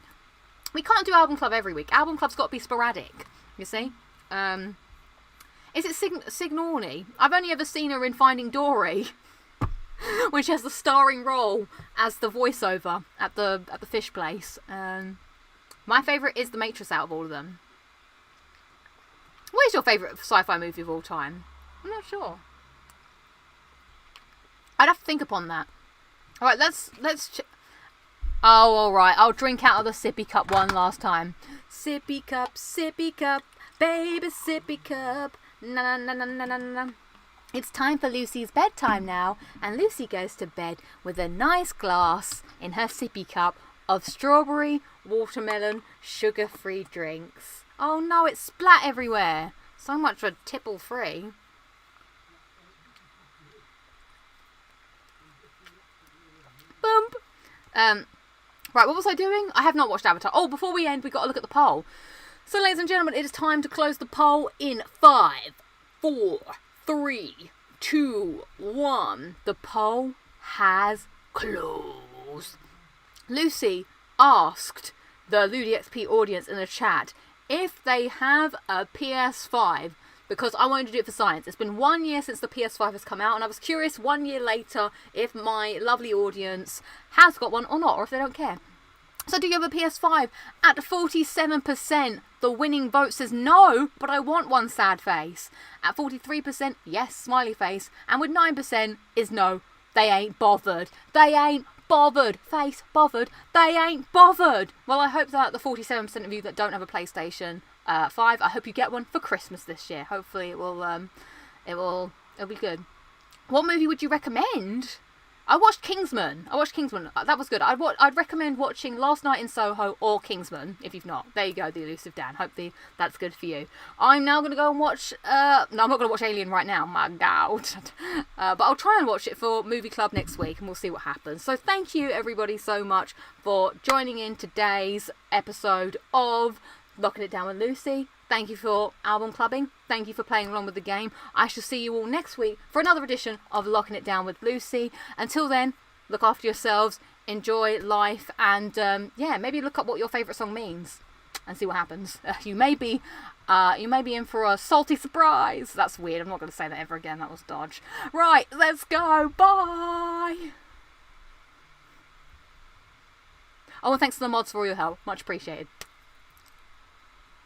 do Album Club every week. Album Club's got to be sporadic, you see. Is it Sigourney? I've only ever seen her in Finding Dory, when she has the starring role as the voiceover at the fish place. My favourite is The Matrix out of all of them. What is your favourite sci-fi movie of all time? I'm not sure. I'd have to think upon that. Alright, let's oh, alright. I'll drink out of the sippy cup one last time. Sippy cup, baby sippy cup. Na na na na na na. It's time for Lucy's bedtime now, and Lucy goes to bed with a nice glass in her sippy cup of strawberry, watermelon, sugar-free drinks. Oh no, it's splat everywhere. So much for tipple-free. Bump. Right, what was I doing? I have not watched Avatar. Oh, before we end, we've got to look at the poll. So, ladies and gentlemen, it is time to close the poll in 5, 4, 3, 2, 1. The poll has closed. Lucy asked the LudiXP audience in the chat if they have a PS5, because I wanted to do it for science. It's been 1 year since the PS5 has come out, and I was curious 1 year later if my lovely audience has got one or not, or if they don't care. So do you have a PS5? At 47%, the winning vote says no, but I want one, sad face. At 43%, yes, smiley face. And with 9% is no, they ain't bothered. They ain't bothered. Face bothered. They ain't bothered. Well, I hope that the 47% of you that don't have a PlayStation 5, I hope you get one for Christmas this year. Hopefully it'll be good. What movie would you recommend? I watched Kingsman. That was good. I'd recommend watching Last Night in Soho or Kingsman if you've not. There you go, the elusive Dan. Hopefully that's good for you. I'm now going to go and watch... no, I'm not going to watch Alien right now. My God. But I'll try and watch it for Movie Club next week and we'll see what happens. So thank you everybody so much for joining in today's episode of Locking It Down with Lucy. Thank you for album clubbing. Thank you for playing along with the game. I shall see you all next week for another edition of Locking It Down with Lucy. Until then, look after yourselves, enjoy life, and yeah, maybe look up what your favourite song means. and see what happens. You may be in for a salty surprise. That's weird. I'm not going to say that ever again. That was dodge. Right, let's go. Bye. Oh, and thanks to the mods for all your help. Much appreciated.